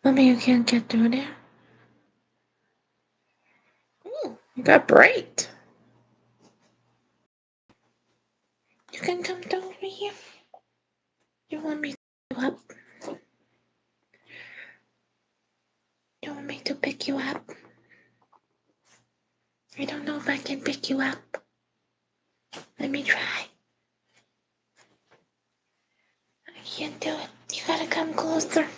Mommy, you can't get through there. Ooh, you got bright. You can come down over here. You want me to pick you up? You want me to pick you up? I don't know if I can pick you up. Let me try. I can't do it. You gotta come closer.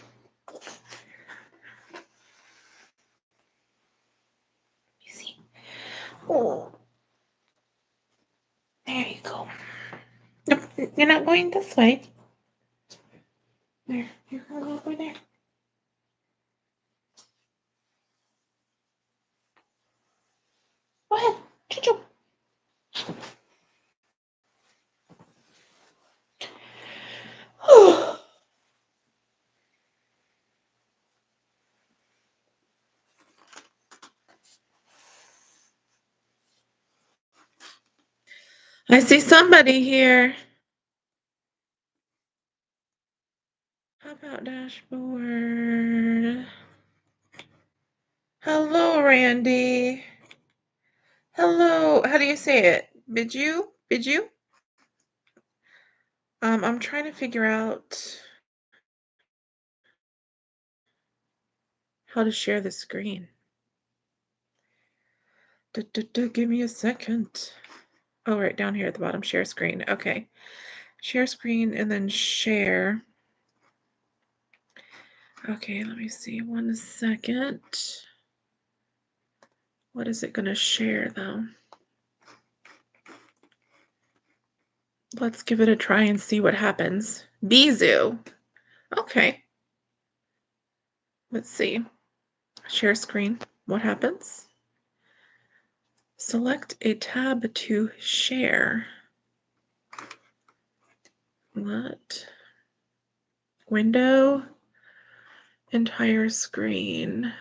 You see? Oh. There you go. Nope, you're not going this way. There, you're going over there. Go ahead. Choo-choo. I see somebody here. How about dashboard? Hello, Randy. Hello. How do you say it? Bidju? Bidju? I'm trying to figure out how to share the screen. Give me a second. Oh, right down here at the bottom, share screen. Okay. Share screen and then share. Okay, let me see. 1 second. What is it going to share, though? Let's give it a try and see what happens. Bizu. Okay. Let's see. Share screen. What happens? Select a tab to share. What? Window. Entire screen.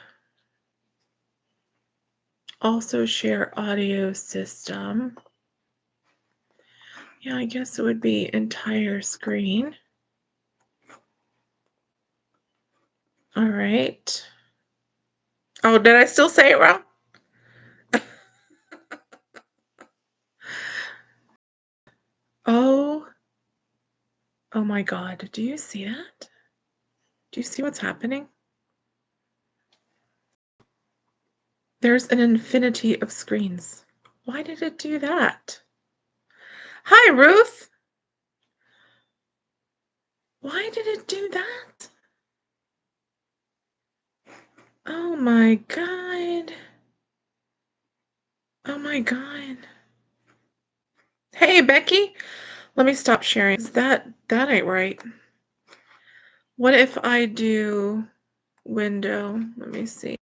Also share audio system. Yeah, I guess it would be entire screen. All right. Oh, did I still say it wrong? Oh my God. Do you see that? Do you see what's happening? There's an infinity of screens. Why did it do that? Hi, Ruth. Why did it do that? Oh my God. Oh my God. Hey, Becky. Let me stop sharing. That ain't right. What if I do window? Let me see.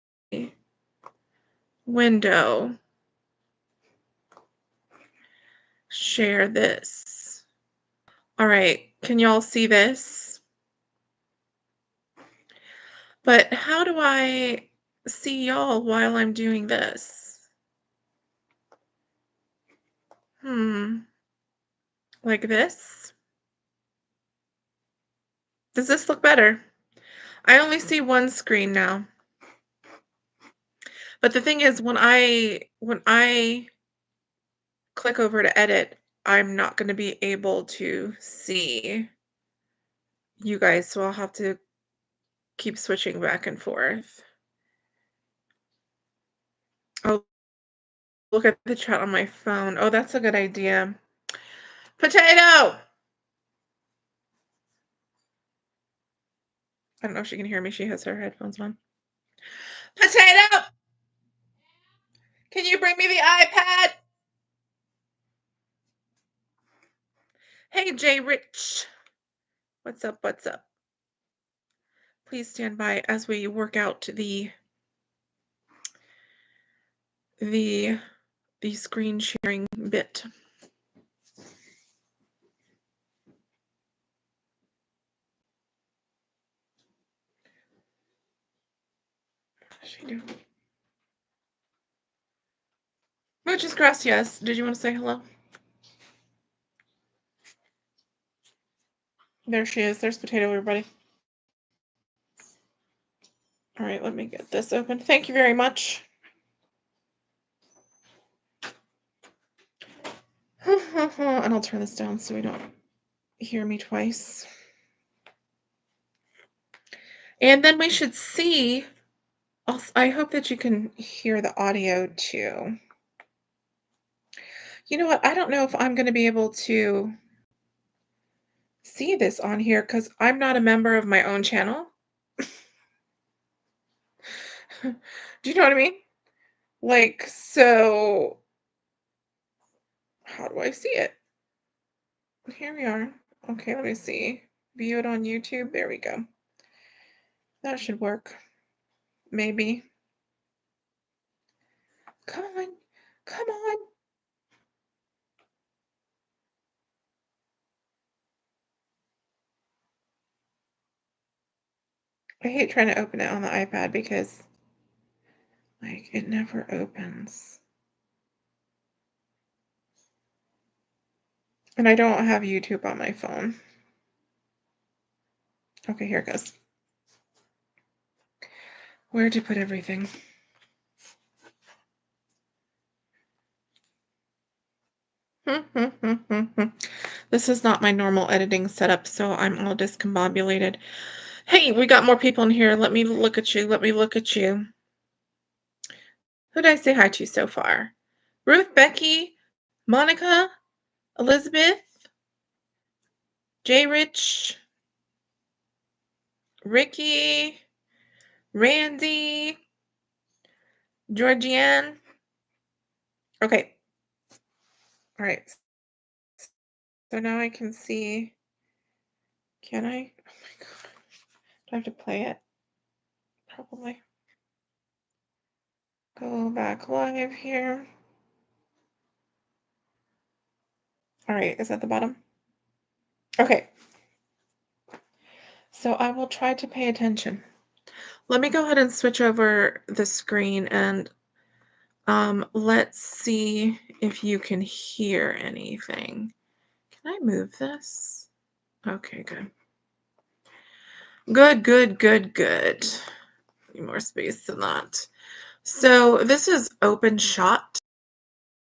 Window. Share this. All right. Can y'all see this? But how do I see y'all while I'm doing this? Like this? Does this look better? I only see one screen now. But the thing is, when I click over to edit, I'm not going to be able to see you guys, so I'll have to keep switching back and forth. Oh, look at the chat on my phone. Oh, that's a good idea. Potato! I don't know if she can hear me. She has her headphones on. Potato! Can you bring me the iPad? Hey, Jay Rich. What's up? What's up? Please stand by as we work out the screen sharing bit. What does she do? Muchas gracias. Did you want to say hello? There she is. There's Potato, everybody. All right, let me get this open. Thank you very much. And I'll turn this down so we don't hear me twice. And then we should see. I hope that you can hear the audio too. You know what? I don't know if I'm going to be able to see this on here because I'm not a member of my own channel. Do you know what I mean? Like, so how do I see it? Here we are. Okay, let me see. View it on YouTube. There we go. That should work. Maybe. Come on. Come on. I hate trying to open it on the iPad because, like, it never opens. And I don't have YouTube on my phone. Okay, here it goes. Where'd you put everything? This is not my normal editing setup, so I'm all discombobulated. Hey, we got more people in here. Let me look at you. Let me look at you. Who did I say hi to so far? Ruth, Becky, Monica, Elizabeth, J. Rich, Ricky, Randy, Georgianne. Okay. All right. So now I can see. Can I? Oh my God. Do I have to play it? Probably. Go back live here. All right. Is that the bottom? Okay. So I will try to pay attention. Let me go ahead and switch over the screen and let's see if you can hear anything. Can I move this? Okay, good. Good, good, good, good. Need more space than that. So this is OpenShot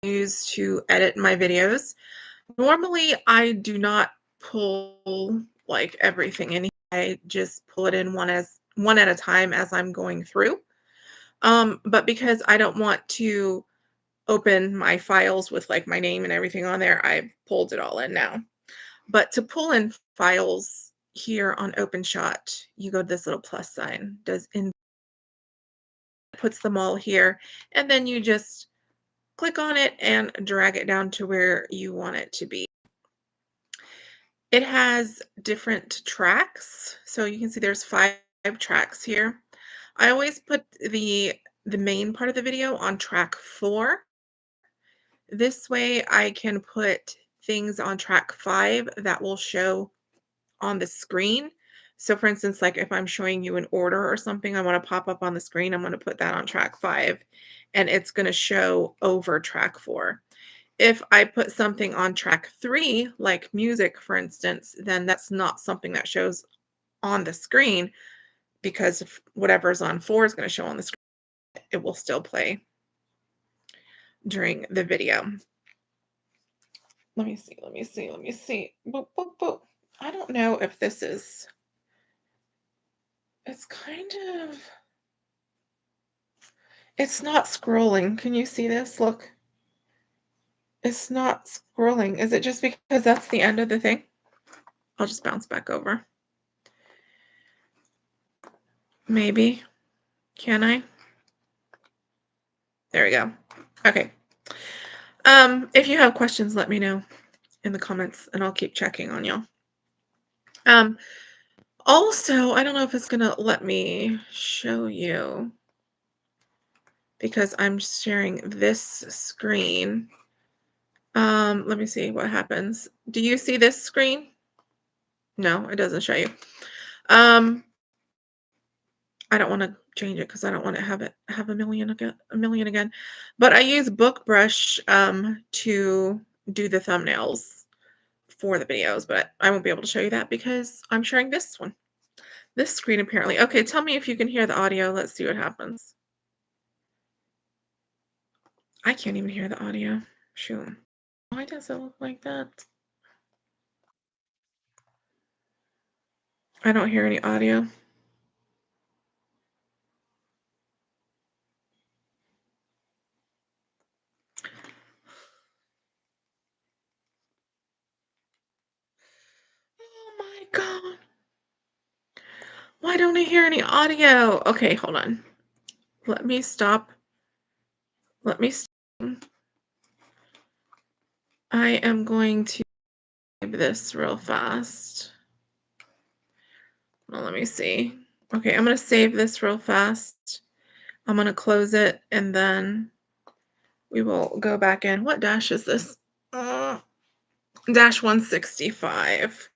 used to edit my videos. Normally, I do not pull like everything in. I just pull it in one at a time as I'm going through. But because I don't want to open my files with like my name and everything on there, I've pulled it all in now. But to pull in files here on OpenShot, you go to this little plus sign, puts them all here, and then you just click on it and drag it down to where you want it to be. It has different tracks. So you can see there's 5 tracks here. I always put the main part of the video on track 4. This way I can put things on track 5 that will show on the screen. So for instance, like if I'm showing you an order or something, I want to pop up on the screen, I'm going to put that on track 5 and it's going to show over track 4. If I put something on track 3, like music, for instance, then that's not something that shows on the screen because if whatever's on 4 is going to show on the screen, it will still play during the video. Let me see, let me see, let me see. Boop, boop, boop. I don't know if this is, it's kind of, it's not scrolling. Can you see this? Look, it's not scrolling. Is it just because that's the end of the thing? I'll just bounce back over. Maybe. Can I? There we go. Okay. If you have questions, let me know in the comments and I'll keep checking on y'all. Also, I don't know if it's gonna let me show you because I'm sharing this screen. Let me see what happens. Do you see this screen? No, it doesn't show you. I don't want to change it because I don't want to have a million again. But I use BookBrush to do the thumbnails for the videos, but I won't be able to show you that because I'm sharing this one. This screen apparently okay, tell me if you can hear the audio, let's see what happens. I can't even hear the audio. Shoot. Why does it look like that? I don't hear any audio. Oh my god. Why don't I hear any audio? Okay, hold on. Let me stop. Let me st I am going to save this real fast. Well, let me see. Okay, I'm gonna save this real fast. I'm gonna close it, and then we will go back in. What dash is this? Dash 165.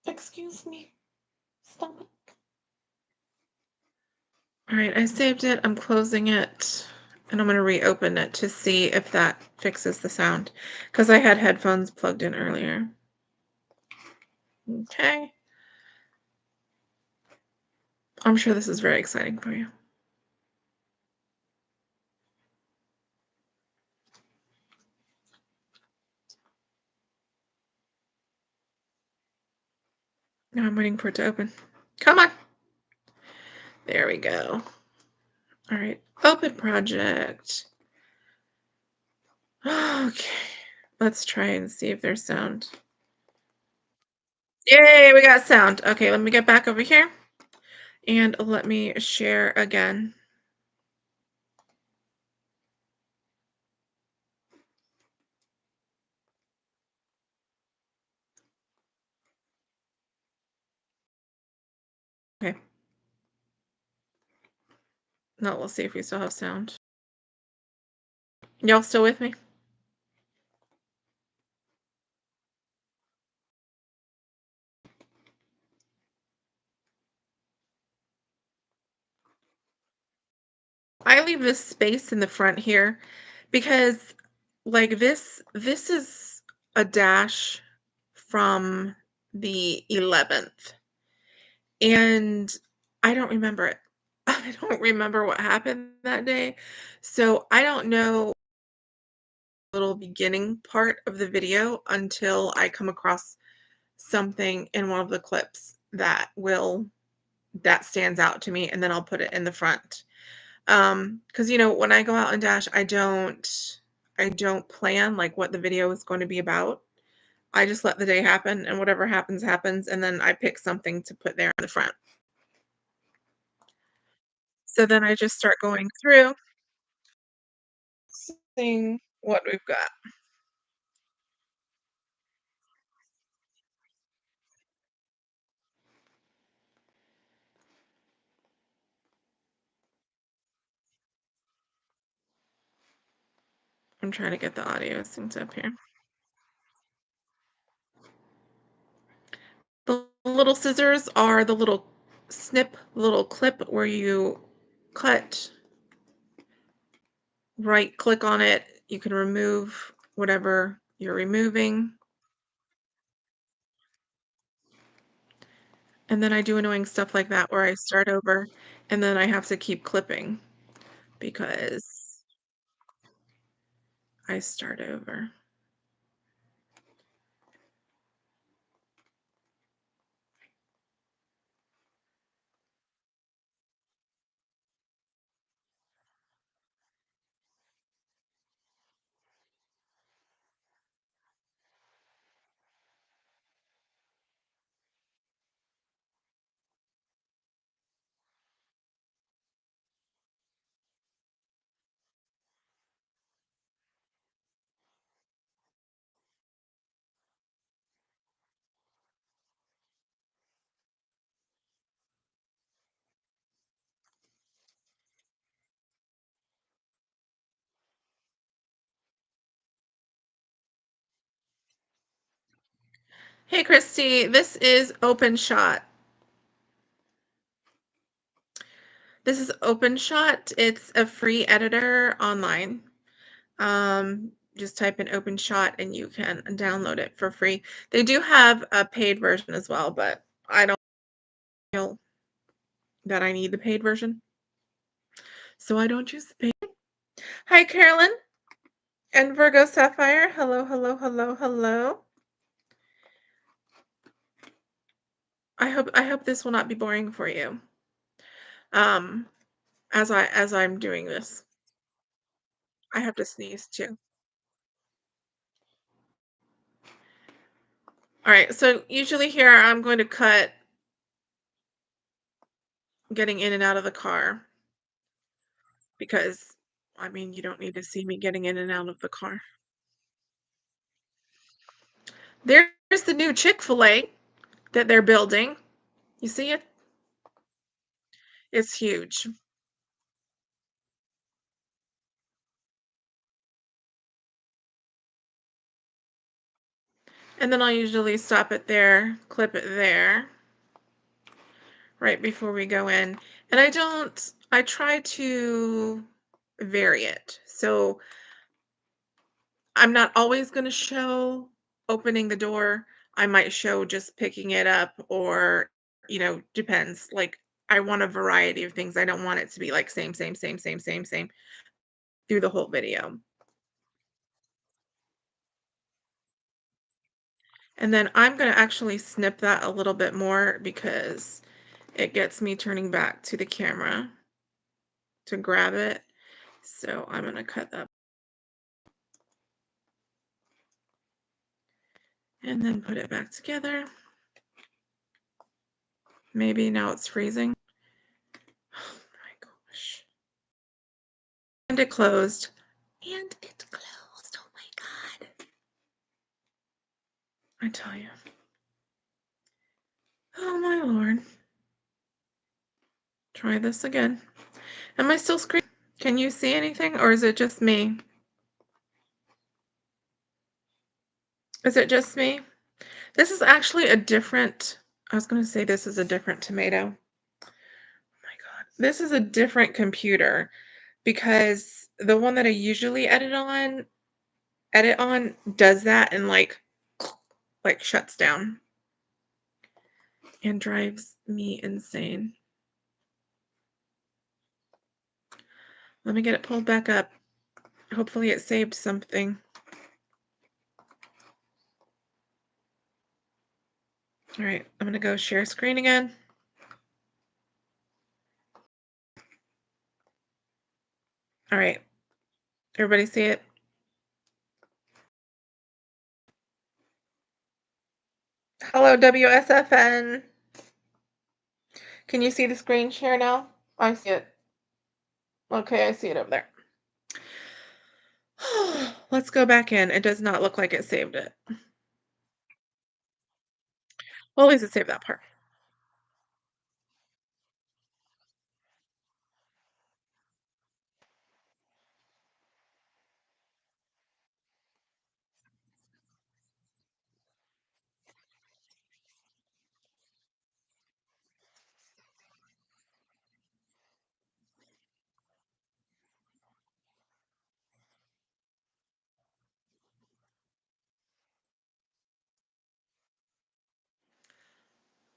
Excuse me. Stop it. All right, I saved it. I'm closing it, and I'm going to reopen it to see if that fixes the sound because I had headphones plugged in earlier. Okay. I'm sure this is very exciting for you. Now I'm waiting for it to open. Come on. There we go. All right. Open project. Okay. Let's try and see if there's sound. Yay, we got sound. Okay, let me get back over here and let me share again. Okay. No, we'll see if we still have sound. Y'all still with me? I leave this space in the front here because like this is a dash from the 11th and I don't remember it. I don't remember what happened that day. So I don't know the little beginning part of the video until I come across something in one of the clips that stands out to me and then I'll put it in the front. Because when I go out and dash, I don't plan like what the video is going to be about. I just let the day happen and whatever happens happens and then I pick something to put there in the front. So then I just start going through, seeing what we've got. I'm trying to get the audio synced up here. The little scissors are the little little clip where you cut, right click on it. You can remove whatever you're removing. And then I do annoying stuff like that where I start over and then I have to keep clipping because I start over. Hey, Christy, this is OpenShot. This is OpenShot. It's a free editor online. just type in OpenShot and you can download it for free. They do have a paid version as well, but I don't feel that I need the paid version, so I don't use the paid. Hi, Carolyn and Virgo Sapphire. Hello, hello, hello, hello. I hope this will not be boring for you. Um, as I'm doing this. I have to sneeze too. All right, so usually here I'm going to cut getting in and out of the car because I mean, you don't need to see me getting in and out of the car. There's the new Chick-fil-A that they're building. You see it? It's huge. And then I'll usually stop it there, clip it there right before we go in. And I try to vary it. So I'm not always going to show opening the door. I might show just picking it up or, depends. Like I want a variety of things. I don't want it to be like same, same, same, same, same, same through the whole video. And then I'm going to actually snip that a little bit more because it gets me turning back to the camera to grab it. So I'm going to cut that and then put it back together. Maybe now it's freezing. Oh my gosh. And it closed. And it closed. Oh my God. I tell you. Oh my Lord. Try this again. Am I still screaming? Can you see anything or is it just me? Is it just me? This is actually a different, I was going to say this is a different tomato. Oh my God. This is a different computer because the one that I usually edit on does that and like shuts down and drives me insane. Let me get it pulled back up. Hopefully it saved something. All right, I'm gonna go share screen again. All right, everybody see it? Hello, WSFN. Can you see the screen share now? I see it. Okay, I see it over there. Let's go back in. It does not look like it saved it. Well, at least it saved that part.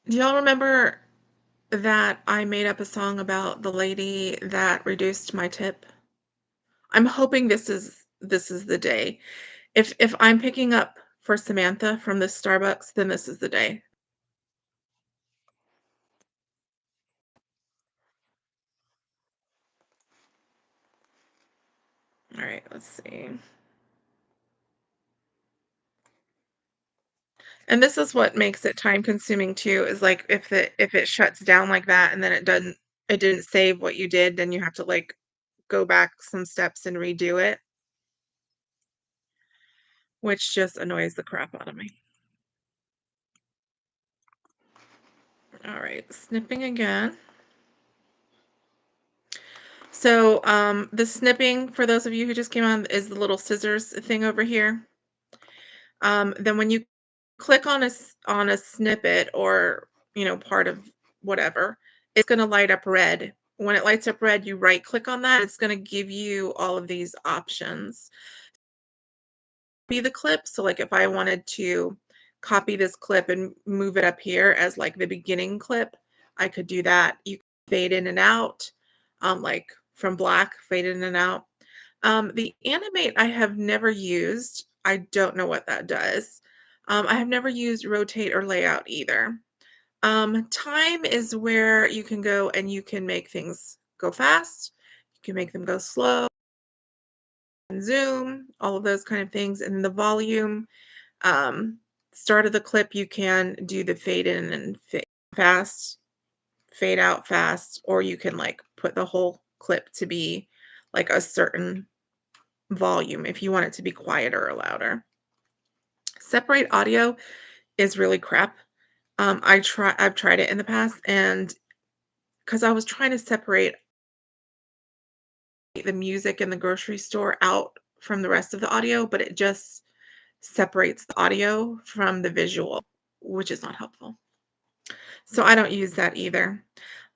Do y'all remember that I made up a song about the lady that reduced my tip? I'm hoping this is the day. If I'm picking up for Samantha from the Starbucks, then this is the day. All right, let's see. And this is what makes it time consuming too, is like if it shuts down like that and then it didn't save what you did, then you have to like go back some steps and redo it, which just annoys the crap out of me. All right, snipping again. So the snipping, for those of you who just came on, is the little scissors thing over here. Then when you click on a snippet or part of whatever, it's going to light up red. When it lights up red, you right click on that. It's going to give you all of these options. be the clip. So, like, if I wanted to copy this clip and move it up here as, like, the beginning clip, I could do that. You fade in and out, like, from black, fade in and out. The Animate I have never used. I don't know what that does. I have never used Rotate or Layout either. Time is where you can go and you can make things go fast. You can make them go slow and zoom, all of those kind of things. And the volume, um, start of the clip, you can do the fade in and fast, fade out fast, or you can like put the whole clip to be like a certain volume if you want it to be quieter or louder. Separate audio is really crap. I've tried it in the past, and because I was trying to separate the music in the grocery store out from the rest of the audio, but it just separates the audio from the visual, which is not helpful. So I don't use that either.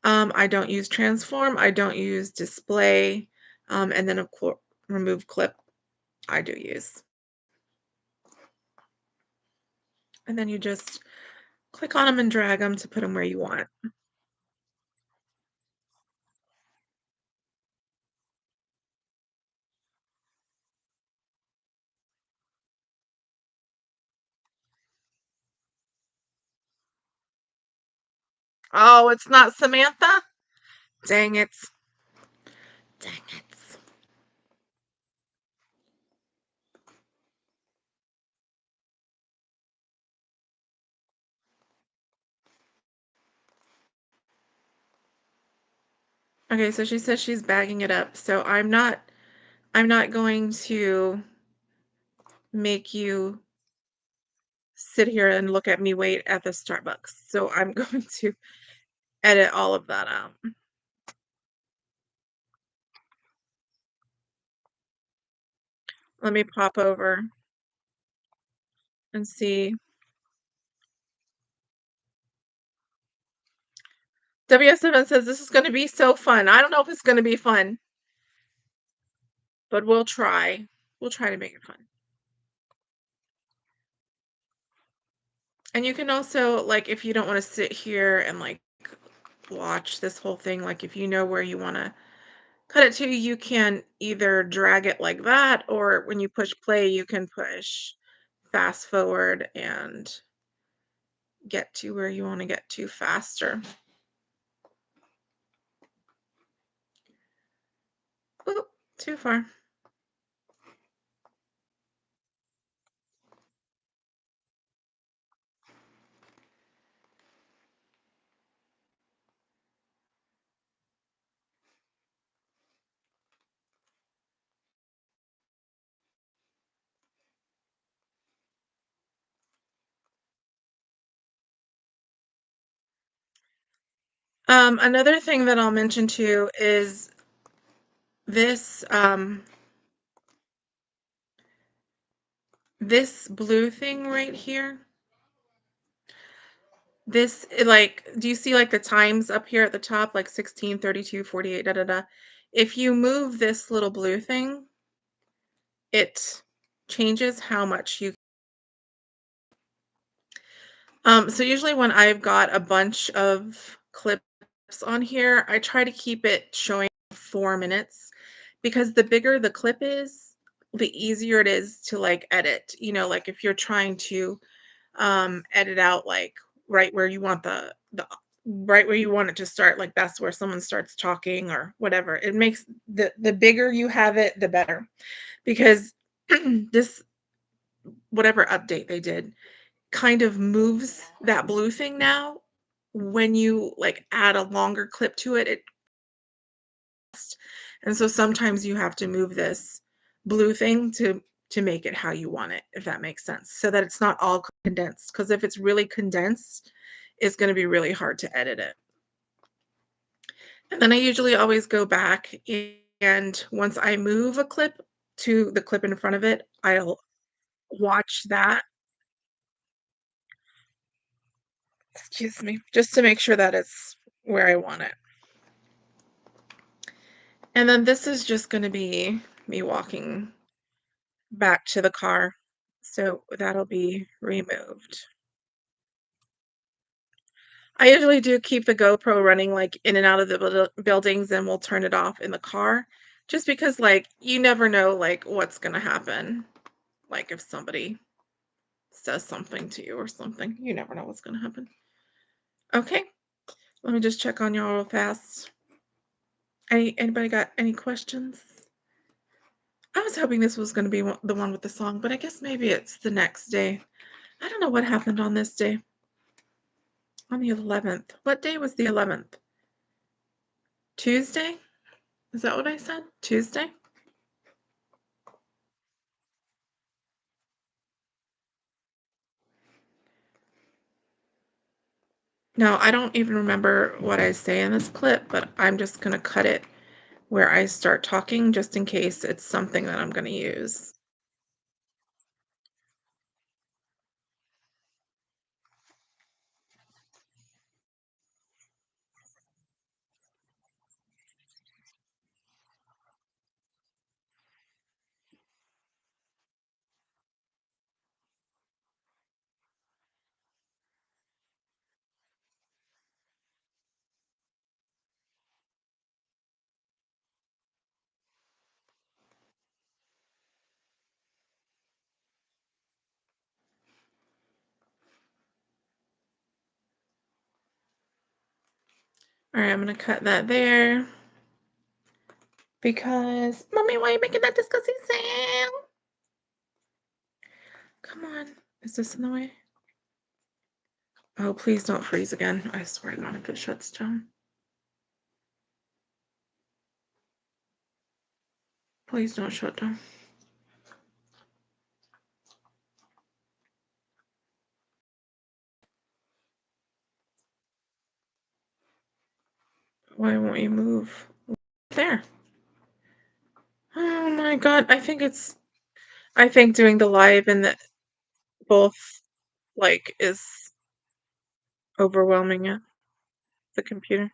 I don't use transform, I don't use display, and then of course remove clip I do use. And then you just click on them and drag them to put them where you want. Oh, it's not Samantha? Dang it. Dang it. Okay, so she says she's bagging it up. So I'm not going to make you sit here and look at me wait at the Starbucks. So I'm going to edit all of that out. Let me pop over and see. WS7 says this is going to be so fun. I don't know if it's going to be fun, but we'll try. We'll try to make it fun. And you can also, like, if you don't want to sit here and like watch this whole thing, like if you know where you want to cut it to, you can either drag it like that, or when you push play, you can push fast forward and get to where you want to get to faster. Oop, too far. Another thing that I'll mention too is this this blue thing right here. Like, do you see like the times up here at the top, like 16, 32, 48, da da da? If you move this little blue thing, it changes how much you so usually when I've got a bunch of clips on here, I try to keep it showing 4 minutes because the bigger the clip is, the easier it is to like edit. Like if you're trying to edit out like right where you want the right where you want it to start, like that's where someone starts talking or whatever. It makes the bigger you have it, the better. Because this whatever update they did kind of moves that blue thing now. When you, like, add a longer clip to it, and so sometimes you have to move this blue thing to make it how you want it, if that makes sense, so that it's not all condensed. Because if it's really condensed, it's gonna be really hard to edit it. And then I usually always go back, and once I move a clip to the clip in front of it, I'll watch that, excuse me, just to make sure that it's where I want it. And then this is just gonna be me walking back to the car. So that'll be removed. I usually do keep the GoPro running, like, in and out of the buildings, and we'll turn it off in the car just because, like, you never know, like, what's gonna happen. Like, if somebody says something to you or something, you never know what's gonna happen. Okay, let me just check on y'all real fast. Anybody got any questions? I was hoping this was gonna be the one with the song, but I guess maybe it's the next day. I don't know what happened on this day, on the 11th. What day was the 11th? Tuesday? Is that what I said? Tuesday? No, I don't even remember what I say in this clip, but I'm just gonna cut it where I start talking just in case it's something that I'm gonna use. All right, I'm gonna cut that there because, mommy, why are you making that disgusting sound? Come on. Is this in the way? Oh, please don't freeze again. I swear to God, if it shuts down. Please don't shut down. Why won't you move? There. Oh my God. I think doing the live and the both like is overwhelming it, the computer.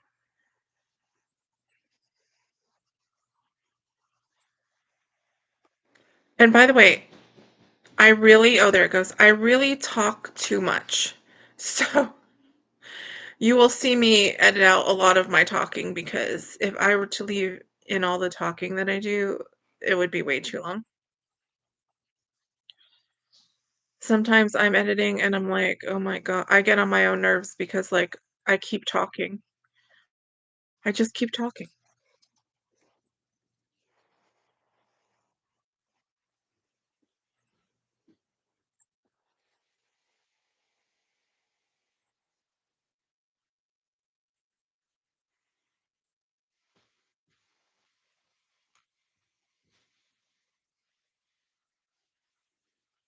And by the way, oh, there it goes. I really talk too much. So you will see me edit out a lot of my talking because if I were to leave in all the talking that I do, it would be way too long. Sometimes I'm editing and I'm like, "Oh my God," I get on my own nerves because, like, I keep talking. I just keep talking.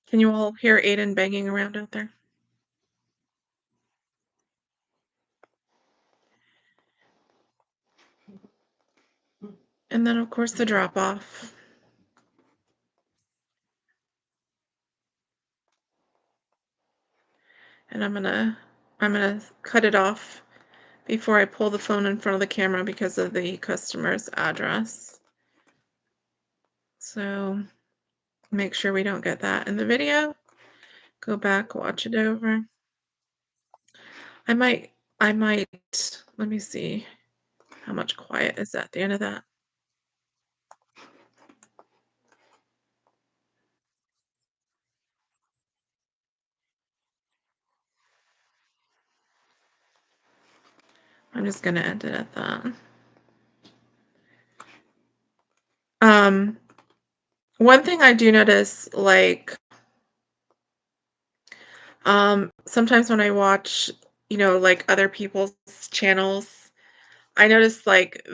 Can you all hear Aiden banging around out there? And then, of course, the drop off. And I'm gonna cut it off before I pull the phone in front of the camera because of the customer's address. So make sure we don't get that in the video. Go back, watch it over. I might, let me see how much quiet is at the end of that. I'm just gonna end it at that. Um, One thing I do notice, like, sometimes when I watch, like other people's channels, I notice like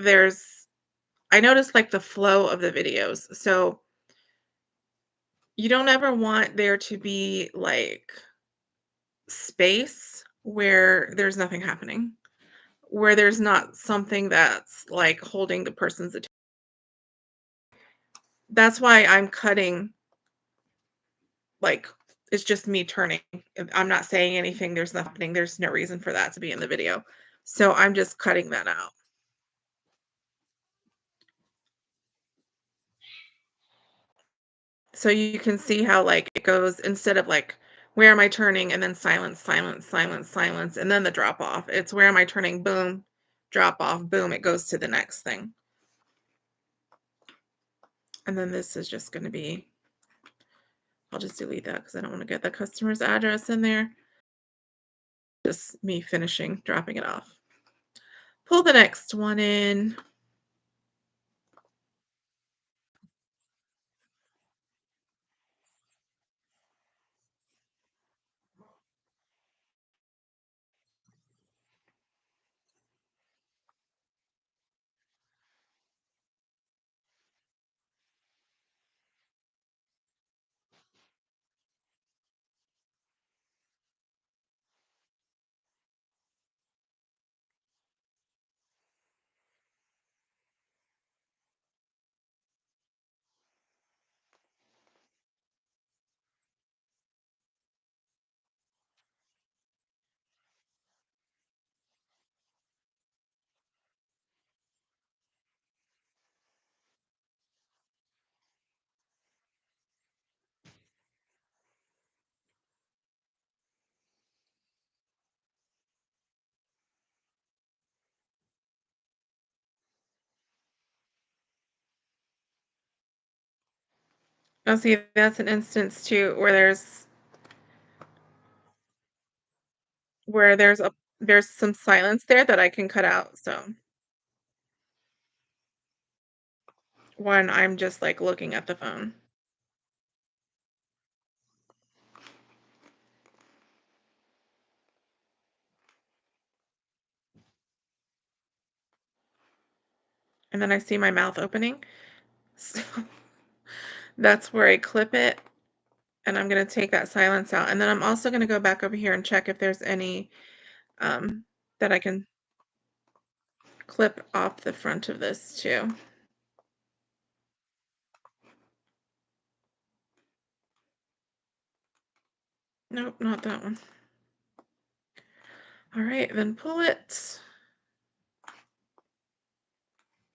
I notice like the flow of the videos. So you don't ever want there to be like space where there's nothing happening, where there's not something that's like holding the person's attention. That's why I'm cutting, like, it's just me turning. I'm not saying anything, there's nothing, there's no reason for that to be in the video. So I'm just cutting that out. So you can see how, like, it goes instead of, like, "Where am I turning?" and then silence, silence, silence, silence, and then the drop off. It's, "Where am I turning?" Boom, drop off, boom, it goes to the next thing. And then this is just gonna be I'll just delete that because I don't wanna get the customer's address in there. Just me finishing dropping it off. Pull the next one in. Oh, see, that's an instance too where there's some silence there that I can cut out, so when I'm just, like, looking at the phone. And then I see my mouth opening. So that's where I clip it, and I'm gonna take that silence out, and then I'm also gonna go back over here and check if there's any, that I can clip off the front of this too. Nope, not that one. Alright, then pull it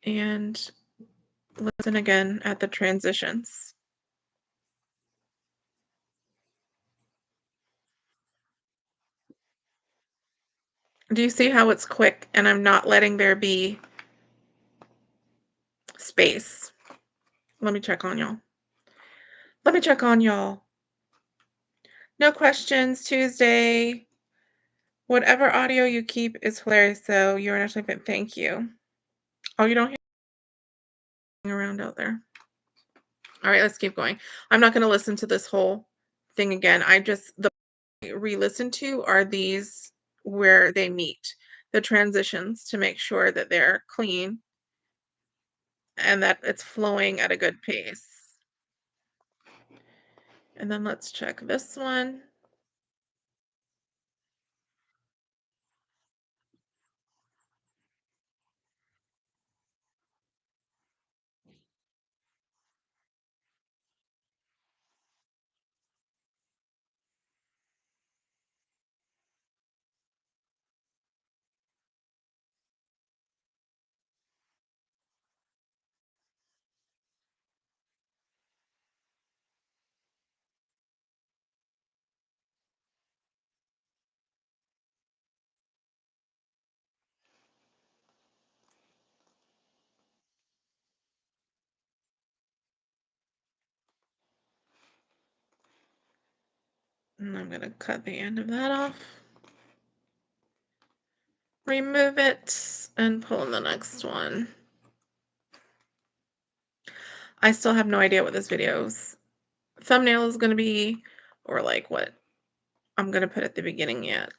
and listen again at the transitions. Do you see how it's quick and I'm not letting there be space? Let me check on y'all. Let me check on y'all. No questions, Tuesday. Whatever audio you keep is hilarious, so you're an actually fit. Thank you. Oh, you don't hear around out there. All right, let's keep going. I'm not going to listen to this whole thing again. I just the re-listen to are these where they meet, the transitions to make sure that they're clean and that it's flowing at a good pace. And then let's check this one. And I'm going to cut the end of that off. Remove it and pull in the next one. I still have no idea what this video's thumbnail is going to be or like what I'm going to put at the beginning yet.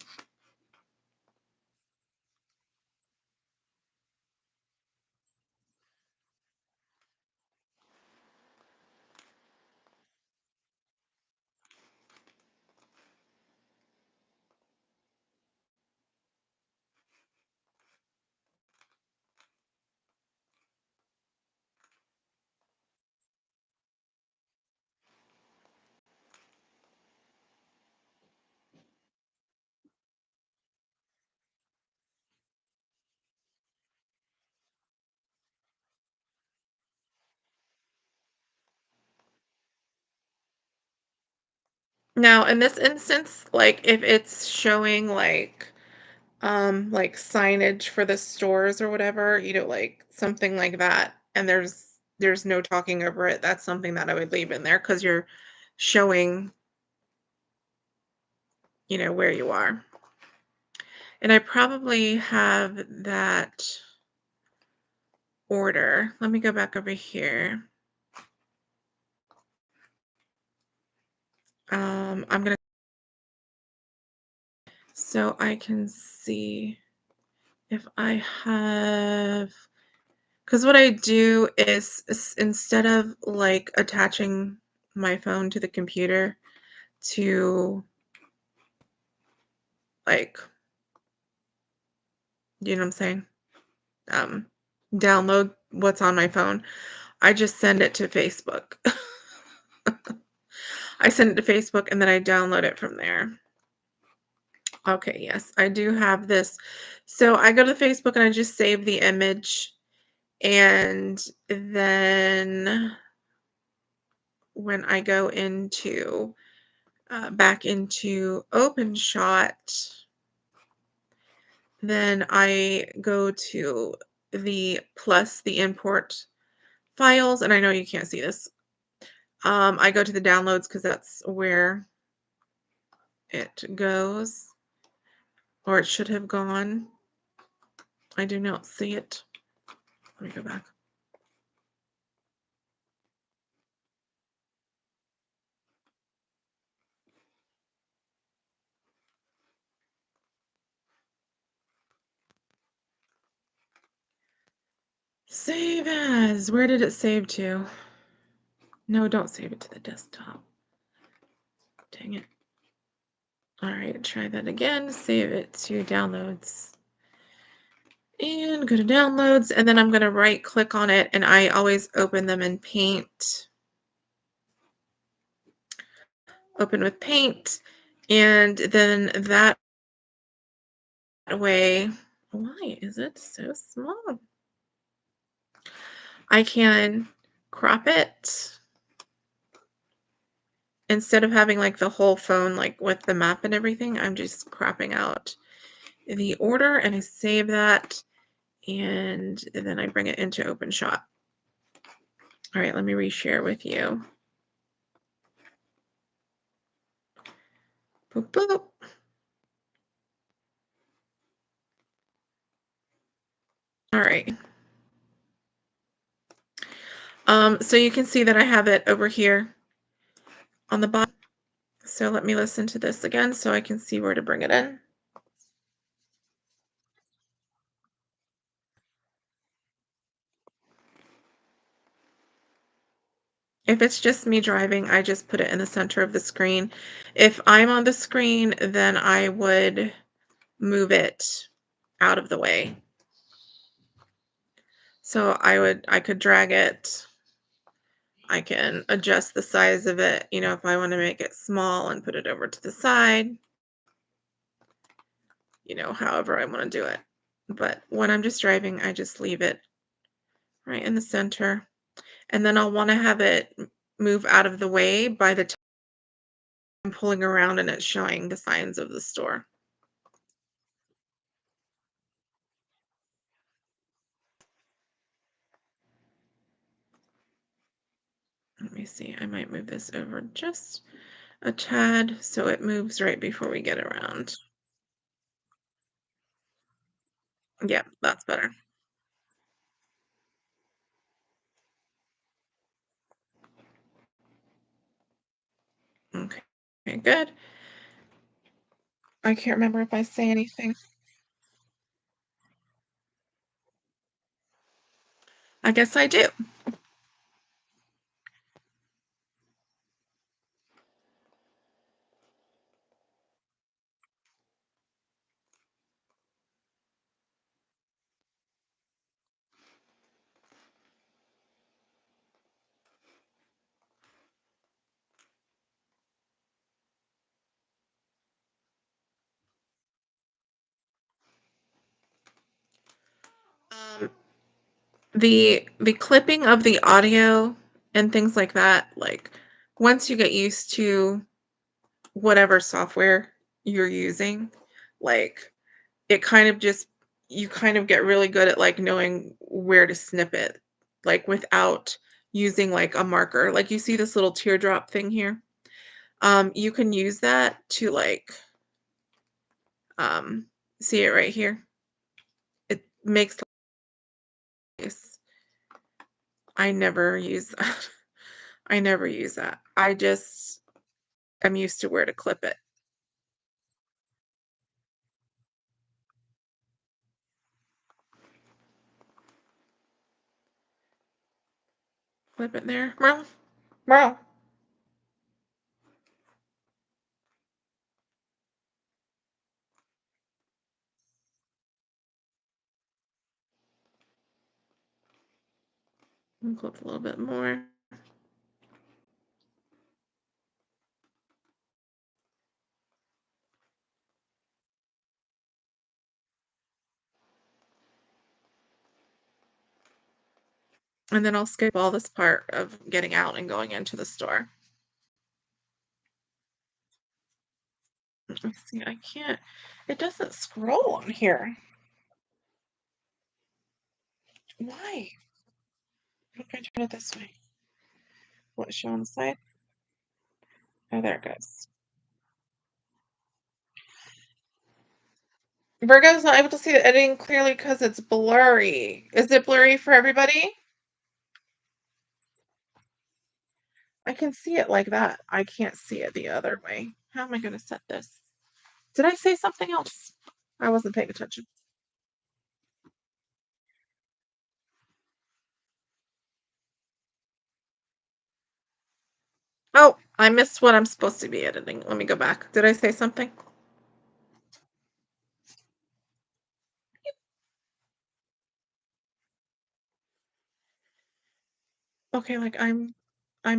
Now, in this instance, like if it's showing like signage for the stores or whatever, like something like that, and there's no talking over it, that's something that I would leave in there because you're showing, where you are. And I probably have that order. Let me go back over here. I'm gonna so I can see if I have, because what I do is instead of like attaching my phone to the computer to like, you know what I'm saying? Um, Download what's on my phone, I just send it to Facebook. I send it to Facebook and then I download it from there. Okay, yes, I do have this. So I go to Facebook and I just save the image, and then when I go into back into OpenShot, then I go to the plus the import files, and I know you can't see this. I go to the downloads because that's where it goes, or it should have gone. I do not see it. Let me go back. Save as. Where did it save to? No, don't save it to the desktop. Dang it. All right, try that again. Save it to downloads. And go to downloads, and then I'm going to right click on it, and I always open them in Paint. Open with Paint, and then that way, why is it so small? I can crop it instead of having like the whole phone like with the map and everything. I'm just cropping out the order, and I save that, and then I bring it into OpenShot. All right, let me reshare with you. Boop, boop. All right. So you can see that I have it over here on the bottom. So let me listen to this again so I can see where to bring it in. If it's just me driving, I just put it in the center of the screen. If I'm on the screen, then I would move it out of the way. So I could drag it. I can adjust the size of it, if I want to make it small and put it over to the side, however I want to do it. But when I'm just driving, I just leave it right in the center. And then I'll want to have it move out of the way by the time I'm pulling around and it's showing the signs of the store. Let me see. I might move this over just a tad so it moves right before we get around. Yeah, that's better. Okay. Okay, good. I can't remember if I say anything. I guess I do. Um, the clipping of the audio and things like that, like once you get used to whatever software you're using, like, it kind of just you kind of get really good at, like, knowing where to snip it, like, without using, like, a marker. Like, you see this little teardrop thing here? You can use that to, like, um see it right here? It makes this. I never use that. I never use that. I just am used to where to clip it. Clip it there. Merle, Merle, and clip a little bit more. And then I'll skip all this part of getting out and going into the store. Let's see, I can't it doesn't scroll on here. Why? What if I turn it this way? Will it show on the side? Oh, there it goes. Virgo's not able to see the editing clearly because it's blurry. Is it blurry for everybody? I can see it like that. I can't see it the other way. How am I going to set this? Did I say something else? I wasn't paying attention. Oh, I missed what I'm supposed to be editing. Let me go back. Did I say something? Okay, like I'm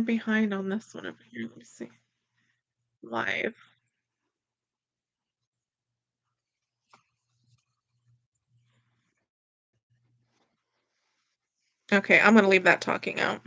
behind on this one over here. Let me see. Live. Okay, I'm gonna leave that talking out.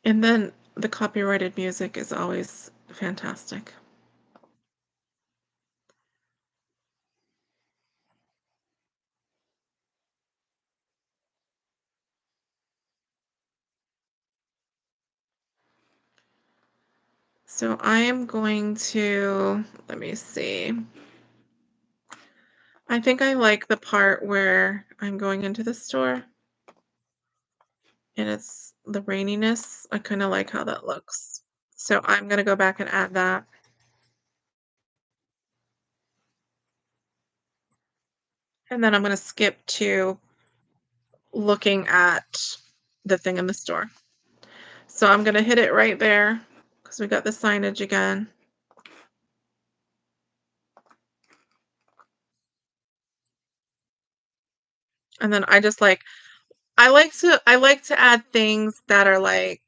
And then the copyrighted music is always fantastic. So I am going to, let me see. I think I like the part where I'm going into the store and it's the raininess. I kind of like how that looks. So I'm going to go back and add that. And then I'm going to skip to looking at the thing in the store. So I'm going to hit it right there because we got the signage again. And then I like to add things that are like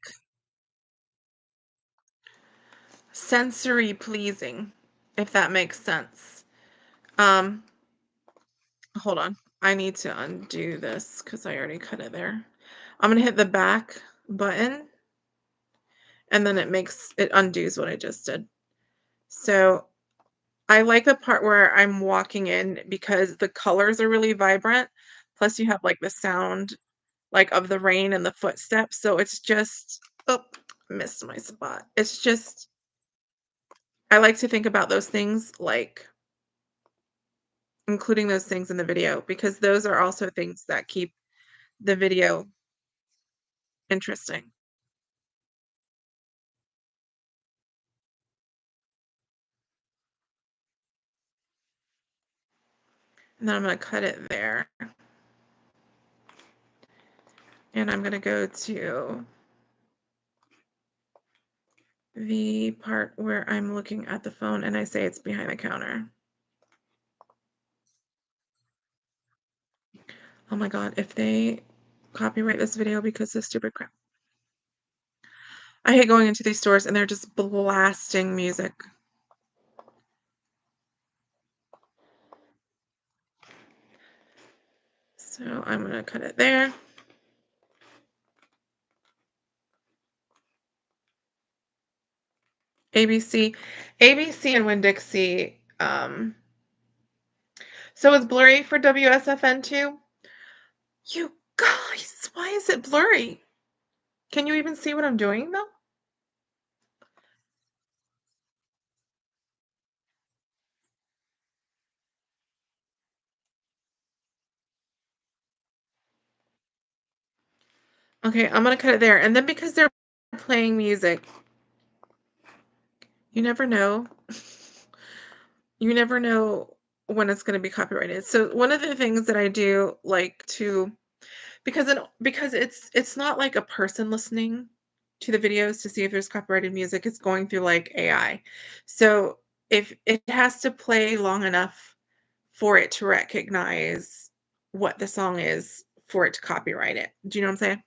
sensory pleasing, if that makes sense. Um, hold on. I need to undo this because I already cut it there. I'm gonna hit the back button and then it undoes what I just did. So I like the part where I'm walking in because the colors are really vibrant. Plus you have like the sound like of the rain and the footsteps. So it's just oh, missed my spot. It's just I like to think about those things like including those things in the video because those are also things that keep the video interesting. And then I'm gonna cut it there. And I'm gonna go to the part where I'm looking at the phone and I say it's behind the counter. Oh my god, if they copyright this video because of stupid crap. I hate going into these stores and they're just blasting music. So I'm gonna cut it there. ABC, ABC and Winn-Dixie. So it's blurry for WSFN too. You guys, why is it blurry? Can you even see what I'm doing though? Okay, I'm gonna cut it there. And then because they're playing music, you never know. You never know when it's gonna be copyrighted. So one of the things that I do like to because it's not like a person listening to the videos to see if there's copyrighted music, it's going through like AI. So if it has to play long enough for it to recognize what the song is for it to copyright it. Do you know what I'm saying?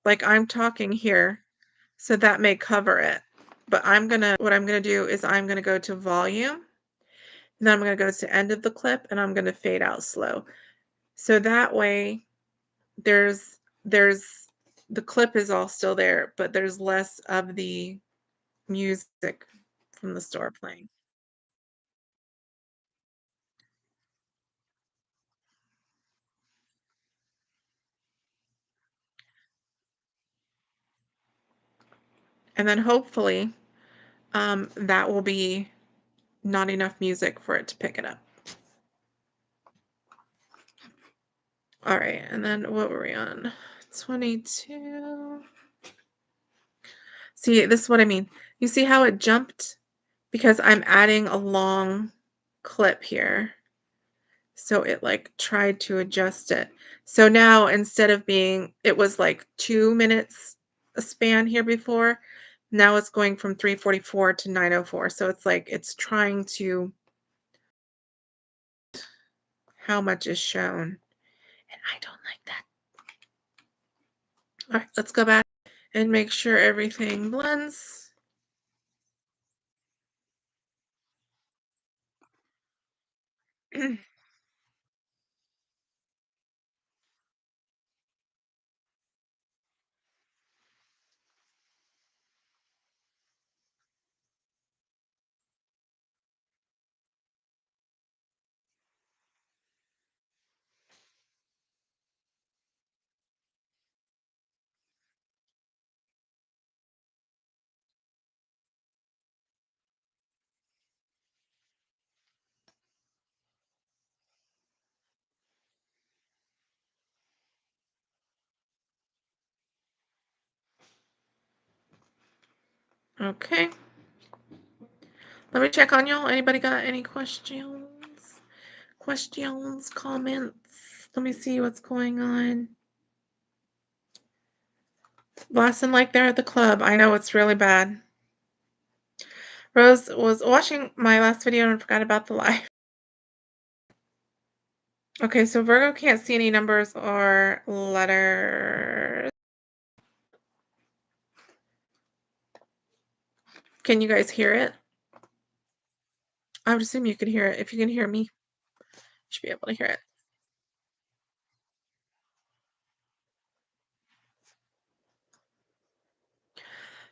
Like I'm talking here, so that may cover it. But what I'm gonna do is I'm gonna go to volume, and then I'm gonna go to end of the clip, and I'm gonna fade out slow. So that way there's the clip is all still there, but there's less of the music from the store playing. And then hopefully, that will be not enough music for it to pick it up. All right, and then what were we on? 22. See, this is what I mean. You see how it jumped? Because I'm adding a long clip here. So it like tried to adjust it. So now instead of being, it was like 2 minutes a span here before. Now it's going from 3:44 to 9:04. So it's like it's trying to how much is shown. And I don't like that. All right, let's go back and make sure everything blends. Okay. Let me check on y'all. Anybody got any questions? Questions, comments? Let me see what's going on. Blasting like they're at the club. I know it's really bad. Rose was watching my last video and forgot about the live. Okay, so Virgo can't see any numbers or letters. Can you guys hear it? I would assume you could hear it. If you can hear me, you should be able to hear it.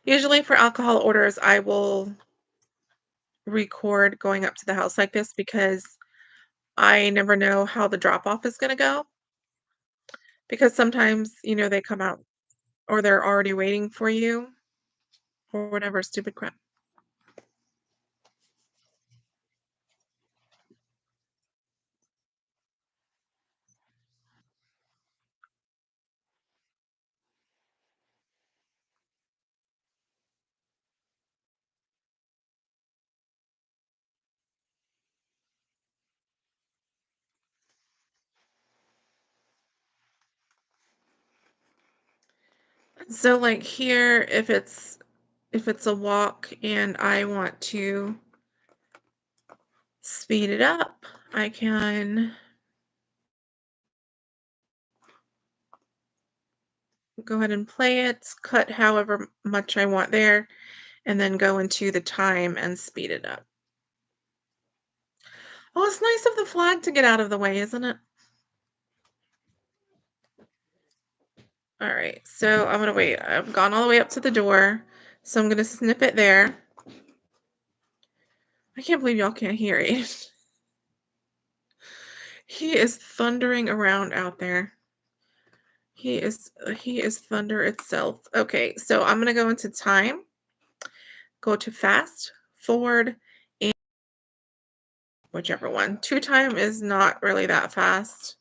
Usually for alcohol orders, I will record going up to the house like this because I never know how the drop off is going to go. Because sometimes, they come out or they're already waiting for you or whatever stupid crap. So like here, if it's a walk and I want to speed it up, I can go ahead and play it, cut however much I want there, and then go into the time and speed it up. Oh, it's nice of the flag to get out of the way, isn't it? All right, so I'm gonna wait. I've gone all the way up to the door, so I'm gonna snip it there. I can't believe y'all can't hear it. He is thundering around out there. He is thunder itself. Okay, so I'm gonna go into time, go to fast, forward, and whichever one. Two time is not really that fast.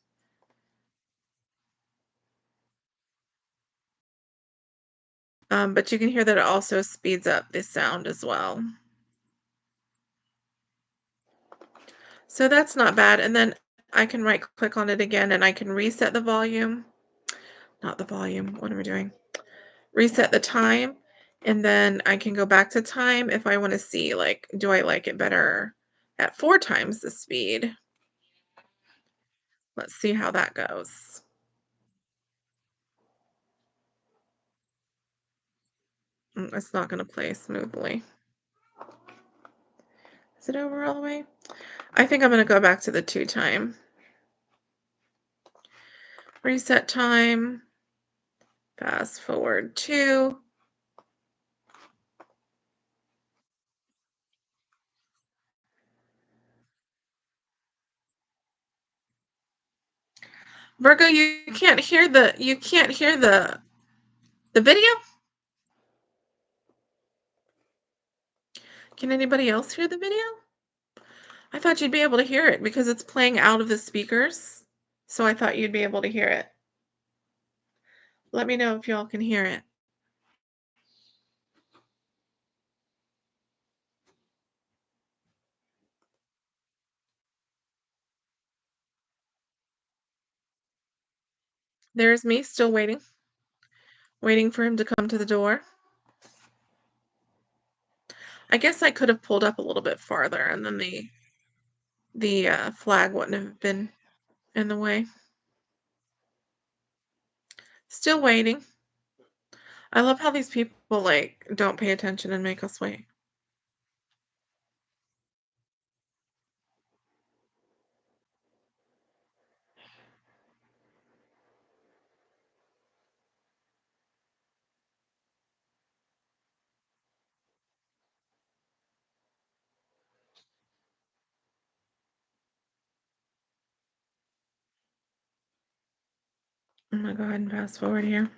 But you can hear that it also speeds up the sound as well. So that's not bad. And then I can right click on it again and I can reset the volume. Not the volume. What am I doing? Reset the time. And then I can go back to time if I want to see, like, do I like it better at 4 times the speed? Let's see how that goes. It's not going to play smoothly. Is it over all the way? I think I'm going to go back to the 2 time. Reset time. Fast forward 2. Virgo, you can't hear the video? Can anybody else hear the video? I thought you'd be able to hear it because it's playing out of the speakers. So I thought you'd be able to hear it. Let me know if y'all can hear it. There's me still waiting for him to come to the door. I guess I could have pulled up a little bit farther and then the flag wouldn't have been in the way. Still waiting. I love how these people like don't pay attention and make us wait. I'm gonna go ahead and fast forward here.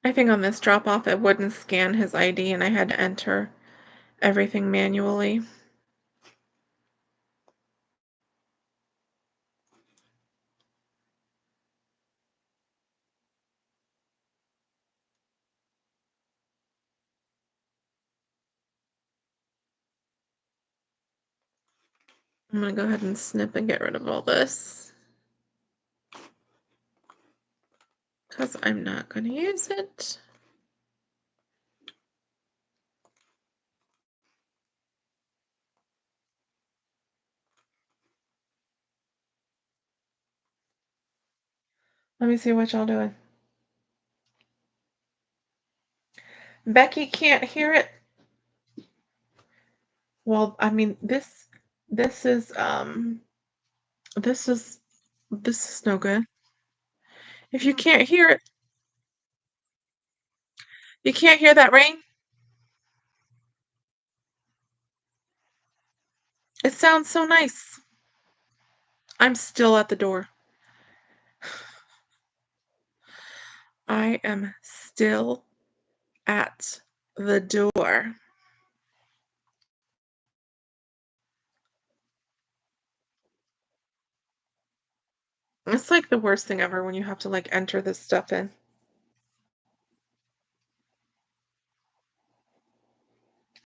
I think on this drop off it wouldn't scan his ID and I had to enter everything manually. I'm gonna go ahead and snip and get rid of all this because I'm not gonna use it. Let me see what y'all doing. Becky can't hear it. Well, I mean this is this is this is no good. If you can't hear it, you can't hear that rain. It sounds so nice. I'm still at the door. I am still at the door. It's like the worst thing ever when you have to like enter this stuff in.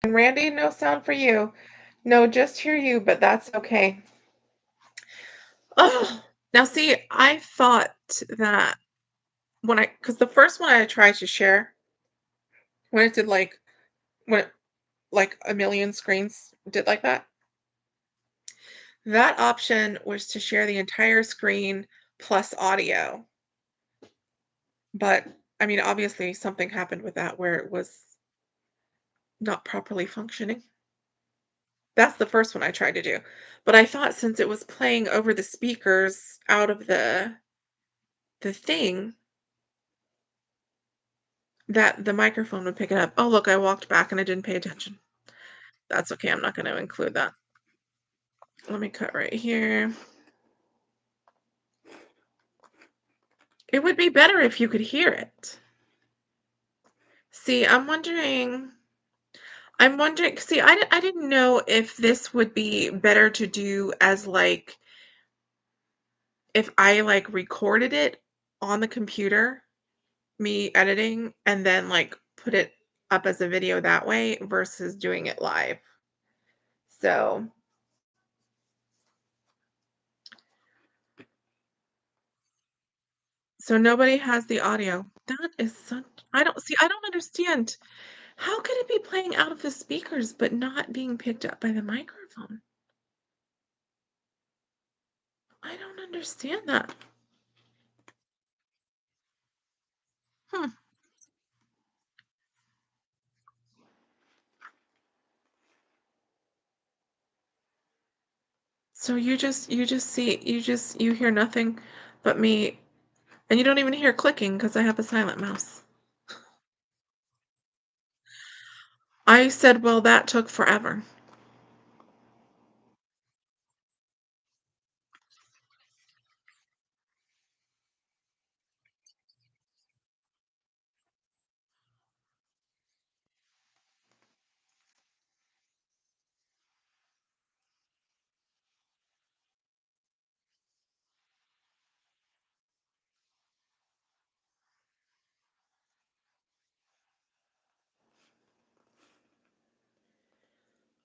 And Randy, no sound for you. No, just hear you, but that's okay. Oh, now see, I thought that because the first one I tried to share, when it did when it, like a million screens did like that option was to share the entire screen plus audio. But I mean, obviously something happened with that where it was not properly functioning. That's the first one I tried to do. But I thought since it was playing over the speakers out of the thing, that the microphone would pick it up. Oh, look, I walked back and I didn't pay attention. That's okay. I'm not going to include that. Let me cut right here. It would be better if you could hear it. See, I'm wondering, see, I didn't know if this would be better to do as like, if I like recorded it on the computer, me editing, and then like put it up as a video that way versus doing it live. So, so nobody has the audio. That is such, I don't understand. How could it be playing out of the speakers but not being picked up by the microphone? I don't understand that. Hmm. So you hear nothing but me, and you don't even hear clicking because I have a silent mouse. I said, "Well, that took forever."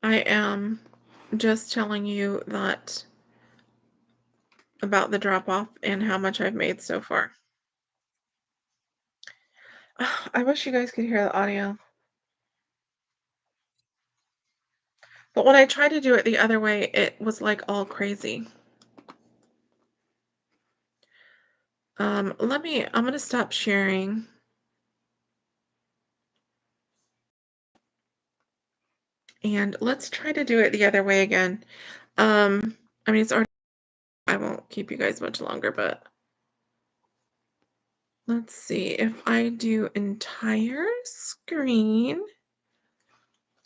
I am just telling you that about the drop off and how much I've made so far. I wish you guys could hear the audio. But when I tried to do it the other way, it was like all crazy. I'm gonna stop sharing and let's try to do it the other way again. I mean, it's already, I won't keep you guys much longer, but let's see if I do entire screen,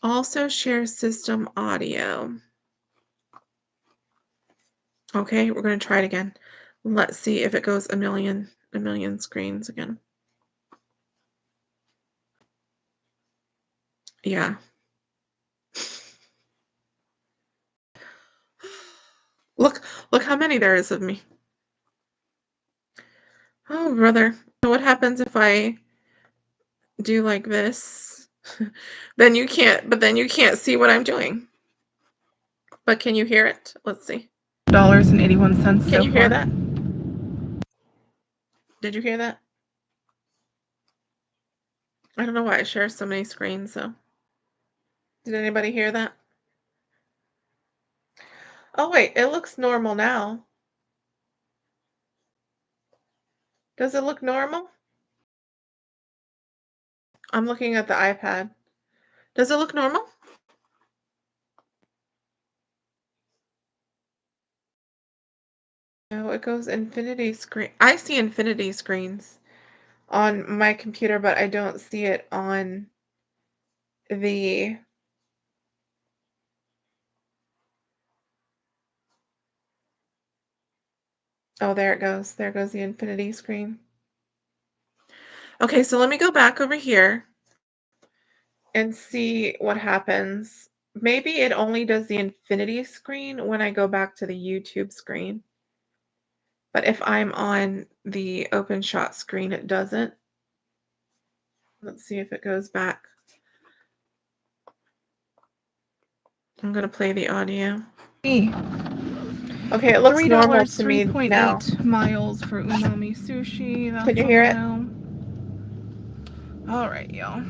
also share system audio. Okay, we're gonna try it again. Let's see if it goes a million screens again. Yeah. Look, look how many there is of me. Oh, brother. So what happens if I do like this? Then you can't see what I'm doing. But can you hear it? Let's see. $81 Can you hear that? Did you hear that? I don't know why I share so many screens, so. Did anybody hear that? Oh wait, it looks normal now. Does it look normal? I'm looking at the iPad. Does it look normal? No, it goes infinity screen. I see infinity screens on my computer, but I don't see it on the. Oh, there it goes. There goes the infinity screen. Okay, so let me go back over here and see what happens. Maybe it only does the infinity screen when I go back to the YouTube screen. But if I'm on the OpenShot screen, it doesn't. Let's see if it goes back. I'm gonna play the audio. Okay, it looks normal $3, to me now. 3.8 miles for umami sushi. That's Can you hear it? now. All right, y'all.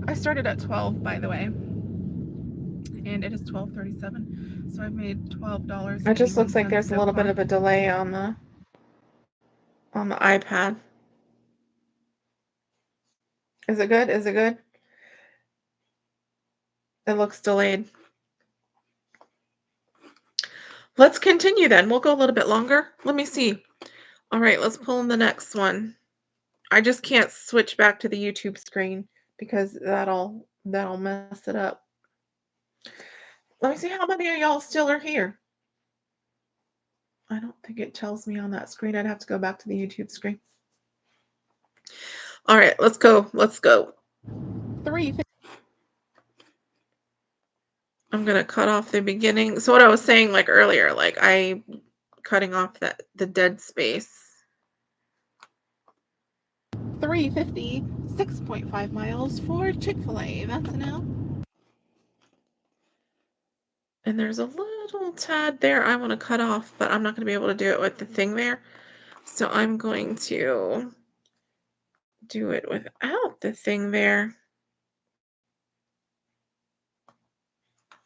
I started at 12, by the way, and it is 12:37. So I've made $12. It just looks like there's a little bit of a delay on the iPad. Is it good? Is it good? It looks delayed. Let's continue then. We'll go a little bit longer. Let me see. All right, let's pull in the next one. I just can't switch back to the YouTube screen because that'll mess it up. Let me see how many of y'all still are here. I don't think it tells me on that screen. I'd have to go back to the YouTube screen. All right, let's go. Let's go. 3. I'm gonna cut off the beginning. So what I was saying like earlier, like I cutting off the dead space. 350, 6.5 miles for Chick-fil-A. That's now. And there's a little tad there I want to cut off, but I'm not going to be able to do it with the thing there. So I'm going to do it without the thing there.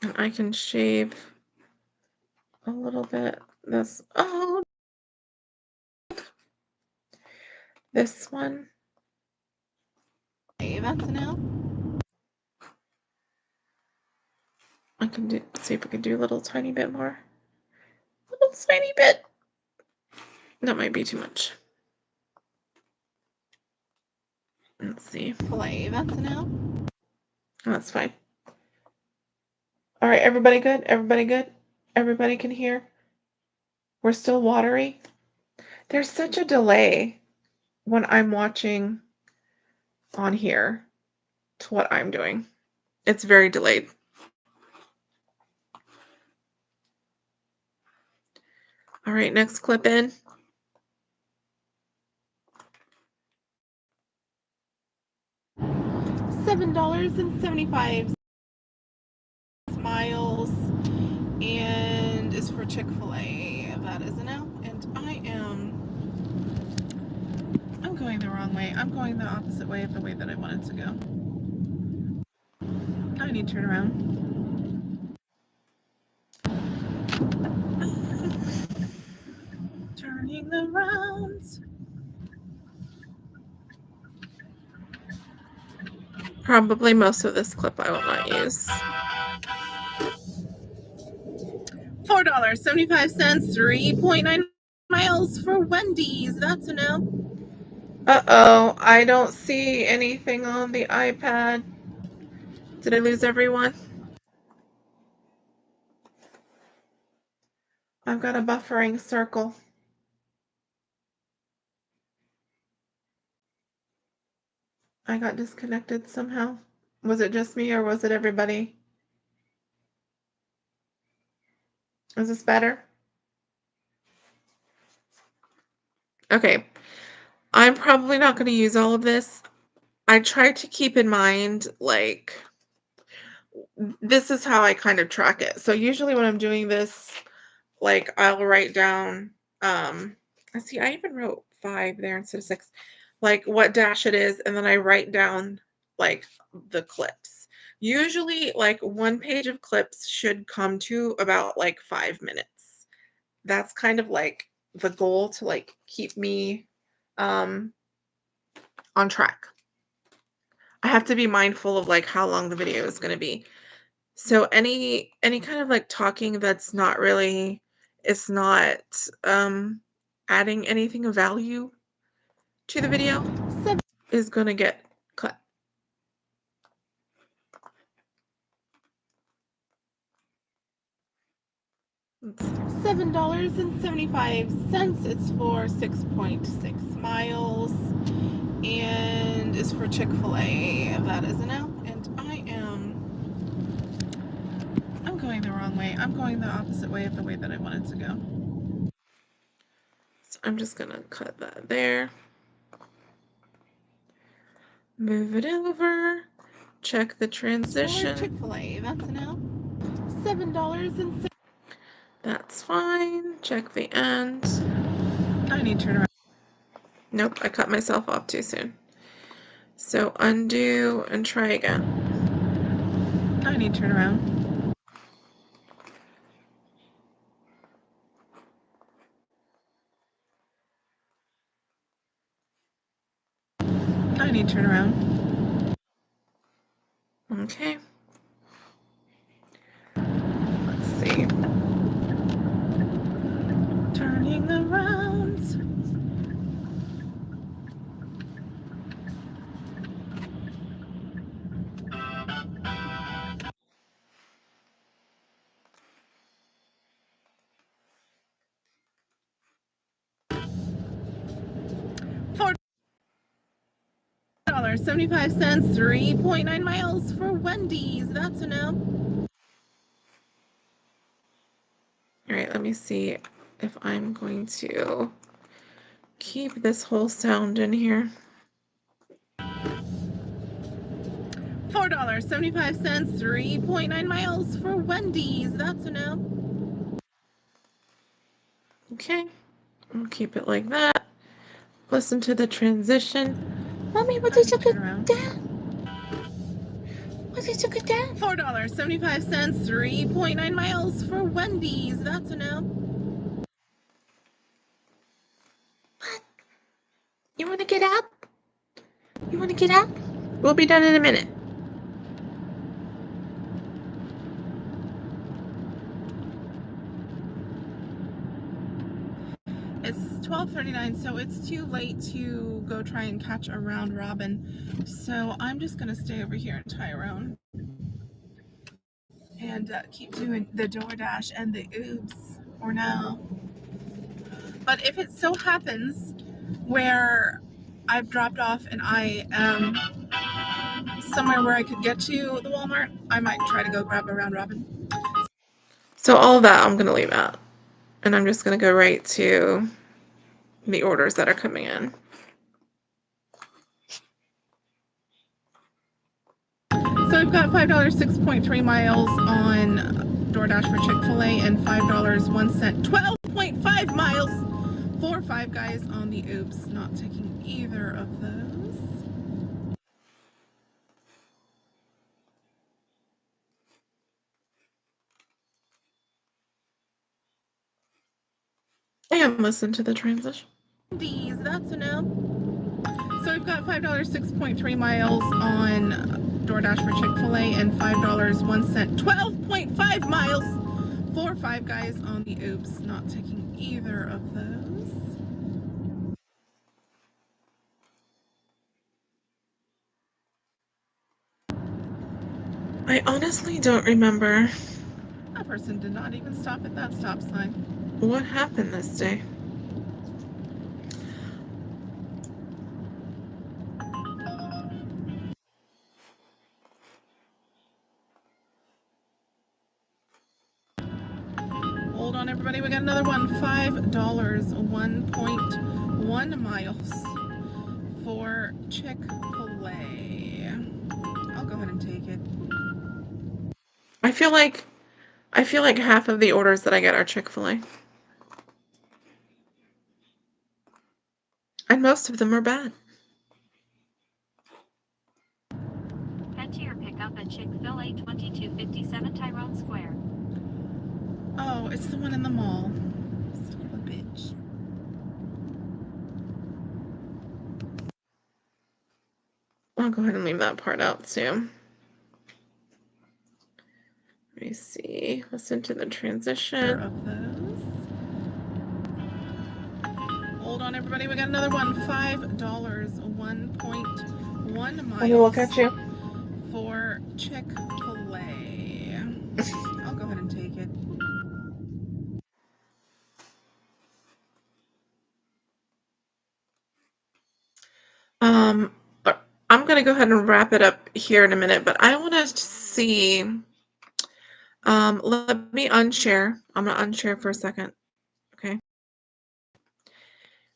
And I can shave a little bit this this one. That's now. I can see if we can do a little tiny bit more. A little tiny bit. That might be too much. Let's see. Play. That's now. Oh, that's fine. All right, everybody good? Everybody good? Everybody can hear? We're still watery. There's such a delay when I'm watching on here to what I'm doing. It's very delayed. All right, next clip in. $7.75 miles, and is for Chick-fil-A. That is now. And I'm going the wrong way. I'm going the opposite way of the way that I wanted to go. I need to turn around. Turning the rounds. Probably most of this clip I will not use. $4.75, 3.9 miles for Wendy's. That's a no. Uh-oh, I don't see anything on the iPad. Did I lose everyone? I've got a buffering circle. I got disconnected somehow. Was it just me or was it everybody? Is this better? Okay. I'm probably not going to use all of this. I try to keep in mind, like, this is how I kind of track it. So usually when I'm doing this, like, I'll write down, I see, I even wrote 5 there instead of 6, like, what dash it is, and then I write down, like, the clips. Usually, like, 1 page of clips should come to about, like, 5 minutes. That's kind of, like, the goal to, like, keep me, on track. I have to be mindful of, like, how long the video is gonna be. So any kind of, like, talking that's not really it's not, adding anything of value to the video is gonna get cut. $7.75. It's for 6.6 miles, and is for Chick-fil-A. That is a no. And I'm going the wrong way. I'm going the opposite way of the way that I wanted to go. So I'm just gonna cut that there. Move it over. check the For transition. Chick-fil-A, that's now $7.06. That's fine. Check the end. I need to turn around. Nope, I cut myself off too soon. So undo and try again. I need to turn around. I need to turn around. Okay. Let's see. Turning the rounds. $4.75, 3.9 miles for Wendy's. That's a no. All right, let me see if I'm going to keep this whole sound in here. $4.75, 3.9 miles for Wendy's. That's a no. Okay, I'll keep it like that. Listen to the transition. Mommy, what did you get down? What did you get down? $4.75, 3.9 miles for Wendy's. That's a no. What? You want to get out? You want to get out? We'll be done in a minute. It's 12:39, so it's too late to go try and catch a round robin. So I'm just gonna stay over here in Tyrone and keep doing the DoorDash and the Oops for now. But if it so happens where I've dropped off and I am somewhere where I could get to the Walmart, I might try to go grab a round robin. So all of that I'm going to leave out. And I'm just going to go right to the orders that are coming in. So we've got $5, 6.3 miles on DoorDash for Chick-fil-A and $5, 1 cent, 12.5 miles for Five Guys on the Oops. Not taking either of those. And listen to the transition. These, that's a no. So we've got $5, 6.3 miles on DoorDash for Chick-fil-A and $5, 1 cent, 12.5 miles for Five Guys on the Oops. Not taking either of those. I honestly don't remember. That person did not even stop at that stop sign. What happened this day? Hold on, everybody. We got another one. $5, 1.1 miles for Chick-fil-A. I'll go ahead and take it. I feel like half of the orders that I get are Chick-fil-A. And most of them are bad. Head to your pickup at Chick-fil-A 2257 Tyrone Square. Oh, it's the one in the mall. Son of a bitch. I'll go ahead and leave that part out too. Let me see. Listen to the transition. Of those. Hold on, everybody. We got another one. $5, 1.1 miles. Let me look at you. For Chick-fil-A. I'll go ahead and take it. I'm going to go ahead and wrap it up here in a minute, but I want to see. Let me unshare. I'm going to unshare for a second. Okay.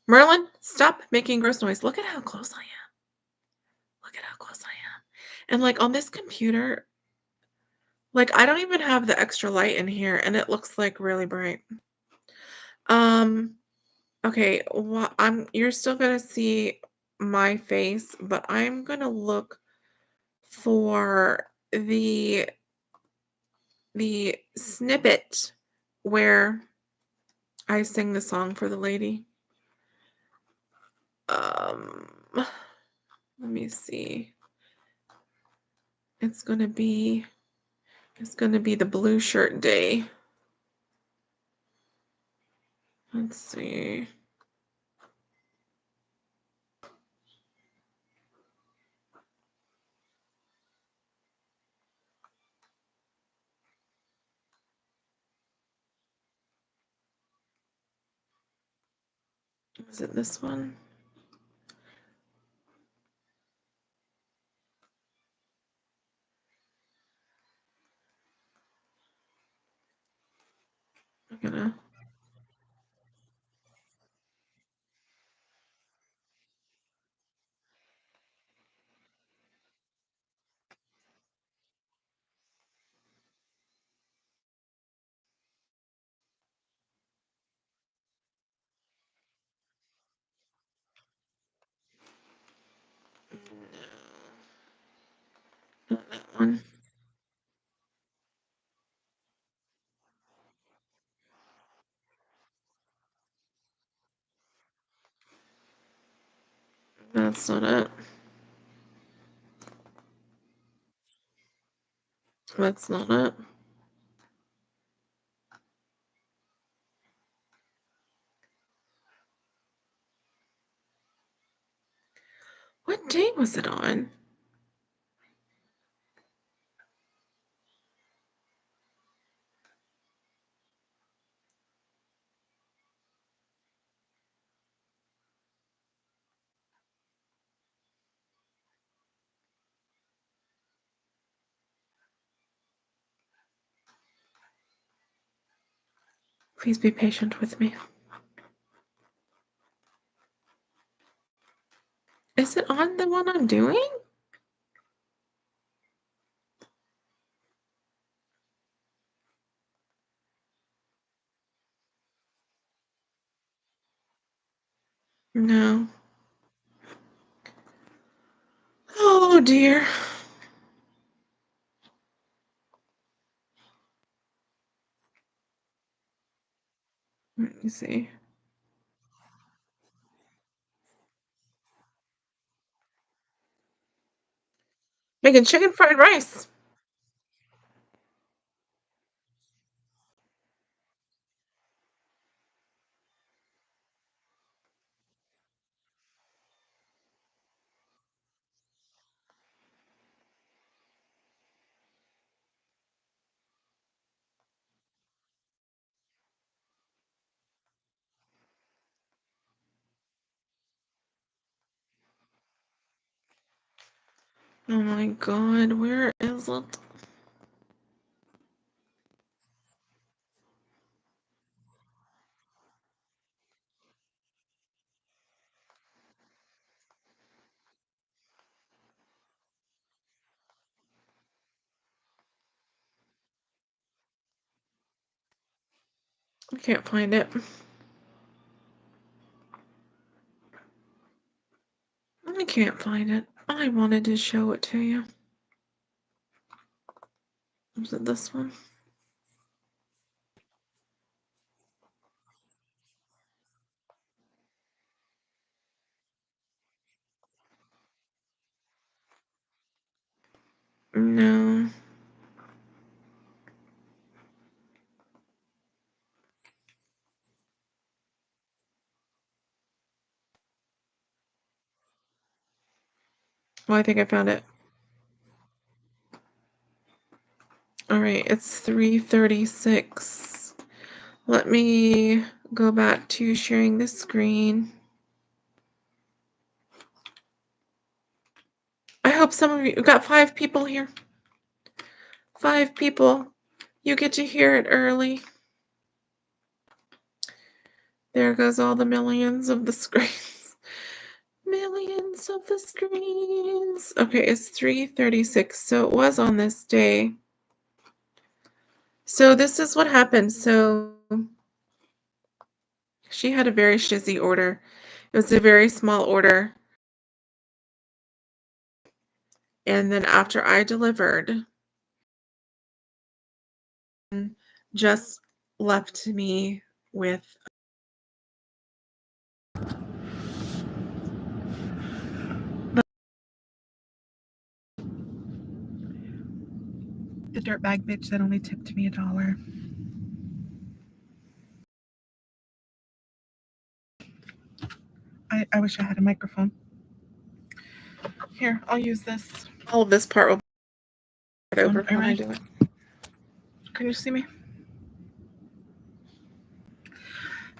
Merlin, stop making gross noise. Look at how close I am. Look at how close I am. And, like, on this computer, like, I don't even have the extra light in here, and it looks, like, really bright. Um, okay, you're still gonna see my face, but I'm gonna look for the snippet where I sing the song for the lady. Um, let me see. It's gonna be it's gonna be the blue shirt day. Let's see. Is it this one? I'm gonna not that one. That's not it. That's not it. What day was it on? Please be patient with me. Is it on the one I'm doing? No. Oh dear. Let me see. Making chicken fried rice. Oh my god, where is it? I can't find it. I can't find it. I wanted to show it to you. Is it this one? No. Well, I think I found it. All right, it's 3:36. Let me go back to sharing the screen. I hope some of you, we've got 5 people here. 5 people. You get to hear it early. There goes all the millions of the screens. millions of the screens. Okay, it's 3:36, so it was on this day. So this is what happened. So she had a very shizzy order. It was a very small order. And then after I delivered, just left me with The dirtbag bitch that only tipped me $1. I wish I had a microphone. Here, I'll use this. all of this part will be over Are you when I ready? do it. Can you see me?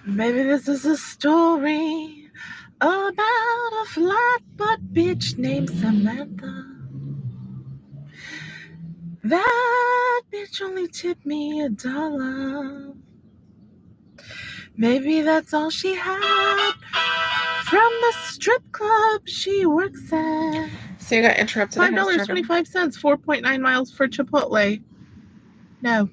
Maybe this is a story about a flat butt bitch named Samantha. That bitch only tipped me $1. Maybe that's all she had from the strip club she works at. So you got interrupted. I had to start over. $5.25, 4.9 miles for Chipotle. No.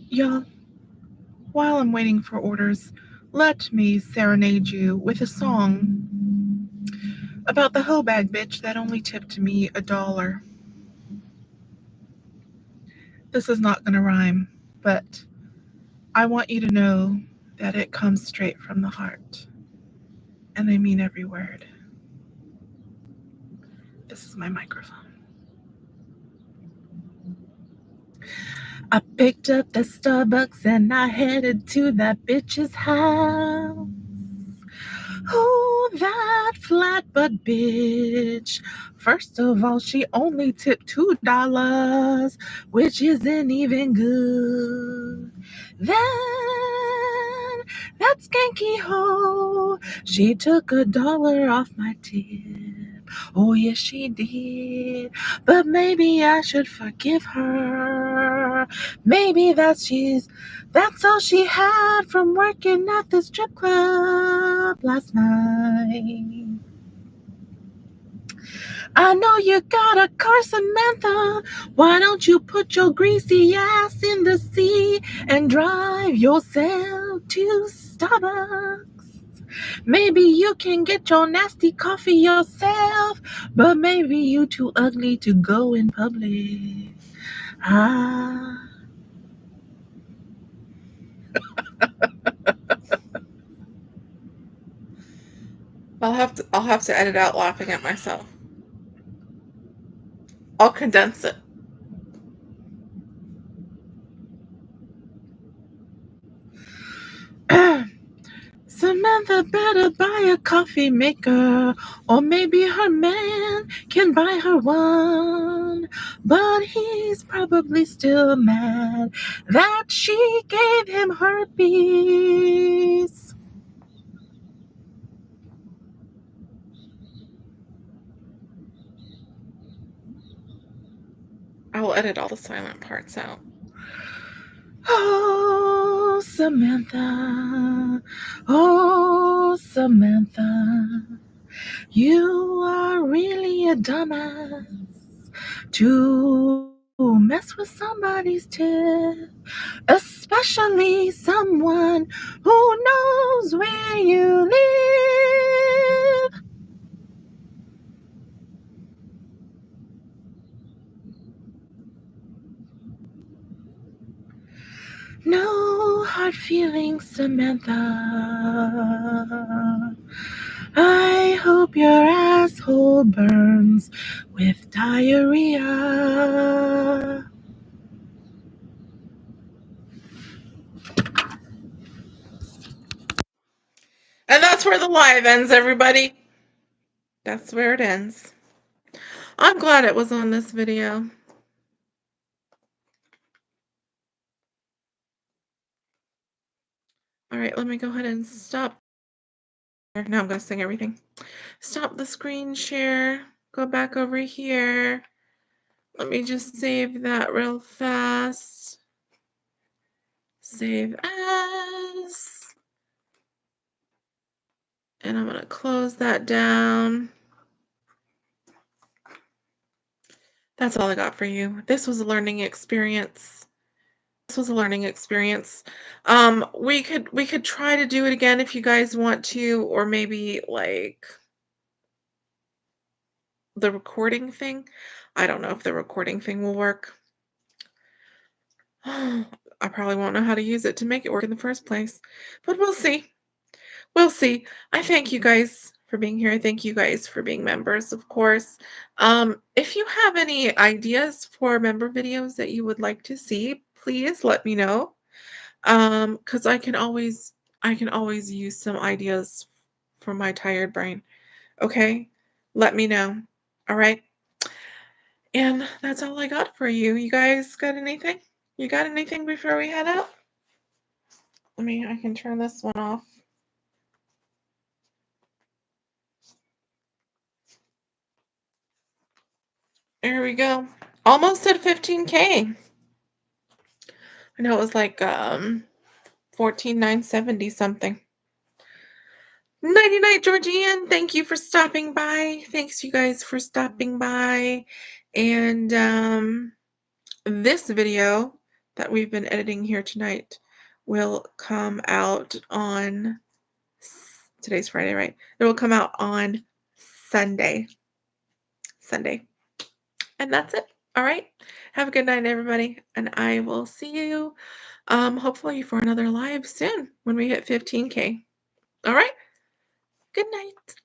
Y'all, while I'm waiting for orders, let me serenade you with a song about the hoe bag bitch that only tipped me $1. This is not gonna rhyme, but I want you to know that it comes straight from the heart. And I mean every word. This is my microphone. I picked up the Starbucks and I headed to that bitch's house. Oh, that flat butt bitch. First of all, she only tipped $2, which isn't even good. Then that skanky hoe, she took $1 off my tip. Oh, yes, she did. But maybe I should forgive her. Maybe that's all she had from working at the strip club last night. I know you got a car, Samantha. Why don't you put your greasy ass in the sea and drive yourself to Starbucks? Maybe you can get your nasty coffee yourself, but maybe you too ugly to go in public. I'll have to edit out laughing at myself. I'll condense it. Samantha better buy a coffee maker, or maybe her man can buy her one. But he's probably still mad that she gave him herpes. I will edit all the silent parts out. Oh, Samantha. Oh, Samantha. You are really a dumbass to mess with somebody's tip, especially someone who knows where you live. No hard feelings, Samantha. I hope your asshole burns with diarrhea. And that's where the live ends, everybody. That's where it ends. I'm glad it was on this video. All right, let me go ahead and stop. Now I'm going to sing everything. Stop the screen share. Go back over here. Let me just save that real fast. Save as. close that down. That's all I got for you. This was a learning experience. This was a learning experience. We could try to do it again if you guys want to, or maybe like the recording thing. I don't know if the recording thing will work. I probably won't know how to use it to make it work in the first place, but we'll see. We'll see. I thank you guys for being here. I thank you guys for being members, of course. If you have any ideas for member videos that you would like to see, please let me know. Because I can always use some ideas for my tired brain. Okay? Let me know. All right? And that's all I got for you. You guys got anything? You got anything before we head out? I can turn this one off. There we go. Almost at 15K. I know it was like 14,970 something. Nighty night, Georgianne. Thank you for stopping by. Thanks you guys for stopping by. And this video that we've been editing here tonight will come out on today's Friday, right? It will come out on Sunday. And that's it. All right. Have a good night, everybody. And I will see you hopefully for another live soon when we hit 15K. All right. Good night.